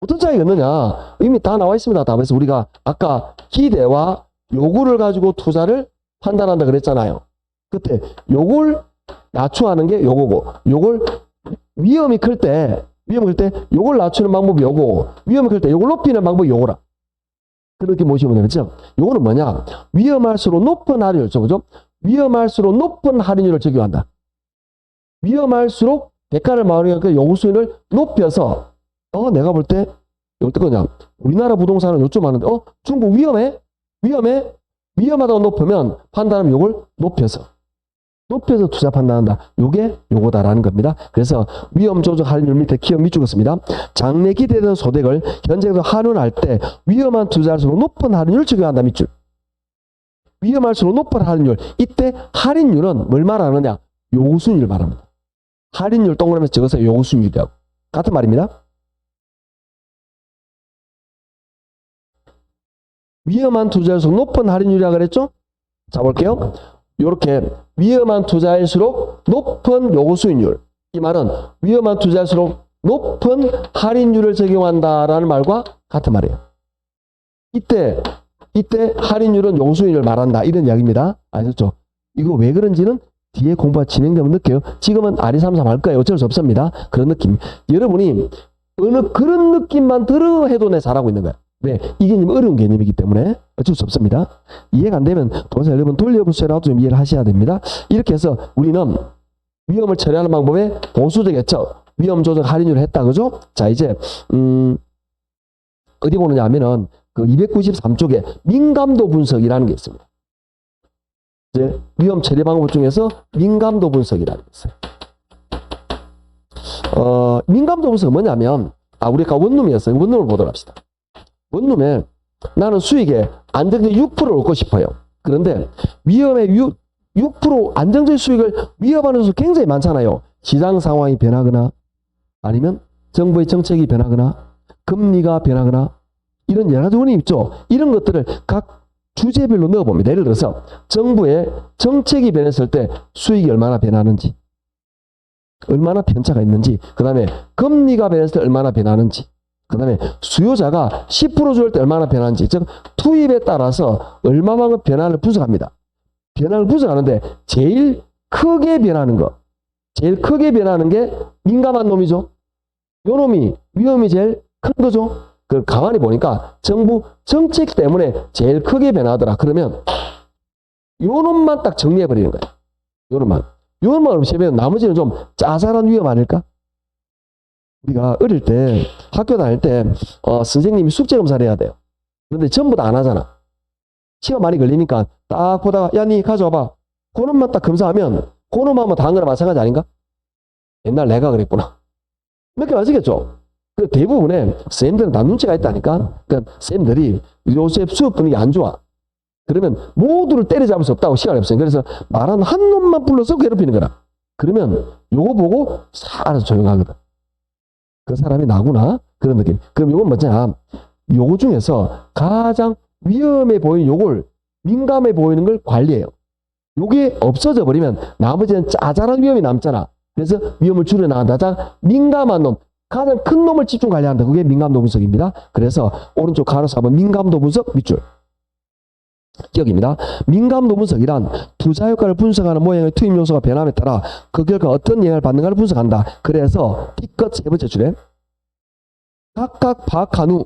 어떤 차이가 있느냐? 이미 다 나와 있습니다. 답에서 우리가 아까 기대와 요구를 가지고 투자를 판단한다 그랬잖아요. 그때 요걸 낮추는 게 요거고, 요걸 위험이 클 때 요걸 낮추는 방법이 요거, 위험이 클 때 요걸 높이는 방법이 요거라. 그렇게 보시면 되겠죠. 요거는 뭐냐? 위험할수록 높은 할인율, 그죠? 위험할수록 높은 할인율을 적용한다. 위험할수록 대가를 마련하니까 요구 수익을 높여서 내가 볼 때 어떤 거냐? 우리나라 부동산은 요점 하는데 중국 위험하다고 높으면 판단하면 요걸 높여서 투자 판단한다. 요게 요거다라는 겁니다. 그래서 위험 조정 할인율 밑에 키워 밑줄었습니다. 장래 기대되는 소득을 현재도 환원할 때 위험한 투자할수록 높은 할인율을 적용한다. 밑줄. 위험할수록 높은 할인율. 이때 할인율은 뭘 말하느냐? 요구수익률 말합니다. 할인율 동그라미에서 적어서 요구수익률이라고. 같은 말입니다. 위험한 투자일수록 높은 할인율이라고 그랬죠? 자, 볼게요. 이렇게 위험한 투자일수록 높은 요구 수익률. 이 말은 위험한 투자일수록 높은 할인율을 적용한다라는 말과 같은 말이에요. 이때 할인율은 요구 수익률을 말한다. 이런 이야기입니다. 아셨죠? 이거 왜 그런지는 뒤에 공부가 진행되면 느껴요. 지금은 아리삼삼 할 거예요. 어쩔 수 없습니다. 그런 느낌. 여러분이 어느 그런 느낌만 들어 해도 내 잘하고 있는 거야. 왜? 이 개념이 어려운 개념이기 때문에 어쩔 수 없습니다. 이해가 안 되면 도사 여러분 돌려보세요라도 좀 이해를 하셔야 됩니다. 이렇게 해서 우리는 위험을 처리하는 방법에 보수적 예측, 위험 조정 할인율을 했다. 그죠? 자, 이제 어디 보느냐 하면은 그 293쪽에 민감도 분석이라는 게 있습니다. 이제 위험 처리 방법 중에서 민감도 분석이라는 게 있어요. 민감도 분석은 뭐냐면, 우리가 원룸이었어요. 원룸을 보도록 합시다. 원룸에 나는 수익에 안정적인 6%를 얻고 싶어요. 그런데 위험의 6% 안정적인 수익을 위협하는 수가 굉장히 많잖아요. 시장 상황이 변하거나 아니면 정부의 정책이 변하거나 금리가 변하거나 이런 여러 가지 원인이 있죠. 이런 것들을 각 주제별로 넣어봅니다. 예를 들어서 정부의 정책이 변했을 때 수익이 얼마나 변하는지, 얼마나 편차가 있는지, 그 다음에 금리가 변했을 때 얼마나 변하는지, 그 다음에 수요자가 10% 줄 때 얼마나 변하는지, 즉 투입에 따라서 얼마만큼 변화를 분석합니다. 변화를 분석하는데 제일 크게 변하는 거, 제일 크게 변하는 게 민감한 놈이죠. 요 놈이 위험이 제일 큰 거죠. 그 가만히 보니까 정부 정책 때문에 제일 크게 변하더라. 그러면 요 놈만 딱 정리해 버리는 거예요. 요 놈만. 요 놈만 없으면 나머지는 좀 짜잘한 위험 아닐까? 우리가 어릴 때 학교 다닐 때 선생님이 숙제 검사를 해야 돼요. 그런데 전부 다 안 하잖아. 시간 많이 걸리니까 딱 보다가 야, 니 가져와봐. 그 놈만 딱 검사하면 그 놈만 하면 다 한 거나 마찬가지 아닌가? 옛날 내가 그랬구나. 몇 개 맞으겠죠? 그 대부분의 쌤들은 다 눈치가 있다니까. 그러니까 쌤들이 요새 수업 분위기 안 좋아. 그러면 모두를 때려잡을 수 없다고 시간이 없어요. 그래서 말하는 한 놈만 불러서 괴롭히는 거라. 그러면 요거 보고 알아서 조용하거든. 그 사람이 나구나. 그런 느낌. 그럼 요건 뭐냐? 요거 중에서 가장 위험해 보이는 요걸 민감해 보이는 걸 관리해요. 요게 없어져 버리면 나머지는 짜잘한 위험이 남잖아. 그래서 위험을 줄여나간다. 자, 민감한 놈. 가장 큰 놈을 집중 관리한다. 그게 민감도 분석입니다. 그래서 오른쪽 가로서 한번 민감도 분석 밑줄. 기억입니다. 민감도 분석이란 투자 효과를 분석하는 모양의 투입 요소가 변함에 따라 그 결과 어떤 영향을 받는가를 분석한다. 그래서 D컷 세 번째 줄에 각각 파악한 후,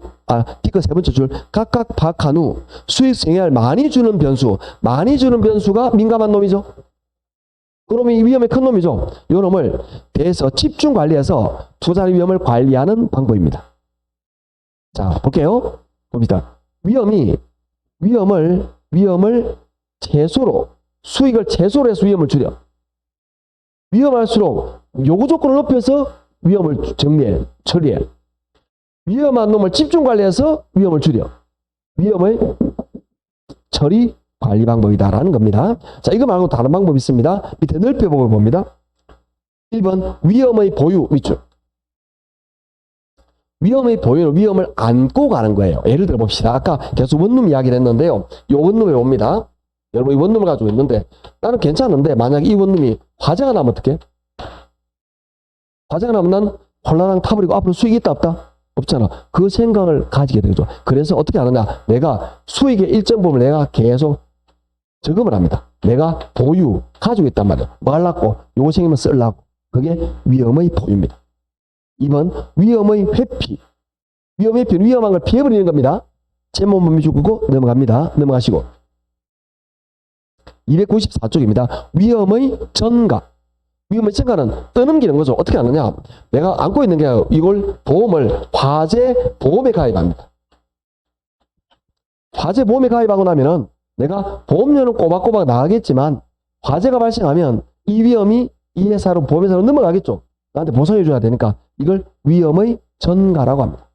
D컷 세 번째 줄, 각각 파악한 후 수익 영향을 많이 주는 변수가 민감한 놈이죠. 그 놈이 위험이 큰 놈이죠. 이 놈을 대해서 집중 관리해서 투자 위험을 관리하는 방법입니다. 자, 볼게요. 봅니다. 위험을 최소로, 수익을 최소로 해서 위험을 줄여. 위험할수록 요구 조건을 높여서 위험을 처리해. 위험한 놈을 집중 관리해서 위험을 줄여. 위험의 처리 관리 방법이다라는 겁니다. 자, 이거 말고 다른 방법이 있습니다. 밑에 넓혀보고 봅니다. 1번 위험의 보유 밑줄. 위험의 보유는 위험을 안고 가는 거예요. 예를 들어 봅시다. 아까 계속 원룸 이야기를 했는데요. 이 원룸에 옵니다. 여러분 이 원룸을 가지고 있는데 나는 괜찮은데 만약 이 원룸이 화재가 나면 어떡해? 화재가 나면 난 홀라당 타버리고 앞으로 수익이 있다 없다? 없잖아. 그 생각을 가지게 되죠. 그래서 어떻게 하느냐? 내가 수익의 일정 부분을 내가 계속 저금을 합니다. 내가 보유 가지고 있단 말이에요. 뭐 하려고? 요거 생기면 쓰려고. 그게 위험의 보유입니다. 2번 위험의 회피. 위험의 회피는 위험한 걸 피해버리는 겁니다. 제목만 미주고 넘어갑니다. 넘어가시고 294쪽입니다. 위험의 전가. 위험의 전가는 떠넘기는 거죠. 어떻게 하느냐? 내가 안고 있는 게 이걸 보험을 화재 보험에 가입합니다. 화재 보험에 가입하고 나면은 내가 보험료는 꼬박꼬박 나가겠지만 화재가 발생하면 이 위험이 이 회사로 보험회사로 넘어가겠죠. 나한테 보상해 줘야 되니까 이걸 위험의 전가라고 합니다.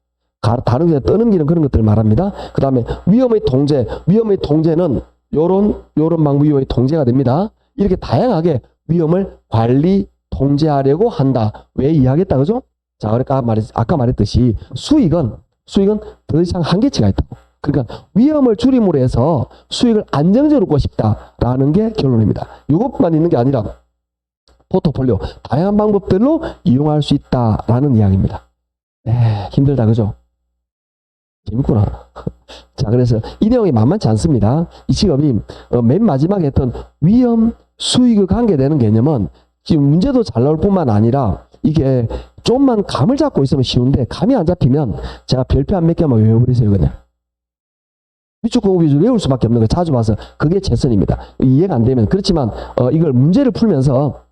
다른 게 떠넘기는 그런 것들을 말합니다. 그 다음에 위험의 통제. 위험의 통제는 요런 방법 위험의 통제가 됩니다. 이렇게 다양하게 위험을 관리 통제하려고 한다. 왜 이해하겠다, 그죠? 자, 그러니까 아까 말했듯이 수익은 더 이상 한계치가 있다고. 그러니까 위험을 줄임으로 해서 수익을 안정적으로 얻고 싶다라는 게 결론입니다. 이것만 있는 게 아니라 포트폴리오 다양한 방법들로 이용할 수 있다라는 이야기입니다. 힘들다, 그죠? 재밌구나. 자, 그래서 이 내용이 만만치 않습니다. 이 직업이 맨 마지막에 했던 위험 수익을 관계되는 개념은 지금 문제도 잘 나올 뿐만 아니라 이게 좀만 감을 잡고 있으면 쉬운데 감이 안 잡히면 제가 별표 한 몇 개만 외워버리세요, 그냥. 위축 공급 위주로 외울 수밖에 없는 거예요. 자주 봐서. 그게 최선입니다. 이해가 안 되면. 그렇지만 이걸 문제를 풀면서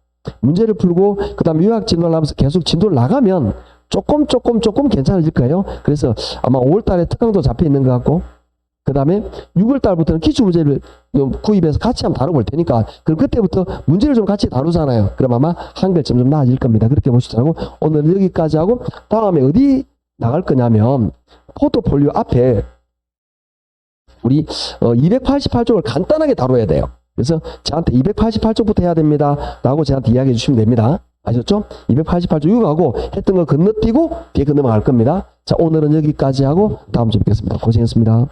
문제를 풀고 그 다음에 요약 진도를 하면서 계속 진도를 나가면 조금 괜찮아질 거예요. 그래서 아마 5월달에 특강도 잡혀 있는 것 같고 그 다음에 6월달부터는 기출문제를 구입해서 같이 한번 다뤄볼 테니까 그럼 그때부터 문제를 좀 같이 다루잖아요. 그럼 아마 한결 좀 나아질 겁니다. 그렇게 보시더라고. 오늘은 여기까지 하고 다음에 어디 나갈 거냐면 포트폴리오 앞에 우리 288쪽을 간단하게 다뤄야 돼요. 그래서 저한테 288쪽부터 해야 됩니다 라고 저한테 이야기해 주시면 됩니다. 아셨죠? 288쪽 이거 하고 했던 거 건너뛰고 뒤에 넘어갈 겁니다. 자, 오늘은 여기까지 하고 다음 주에 뵙겠습니다. 고생했습니다.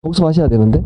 복습하셔야 되는데.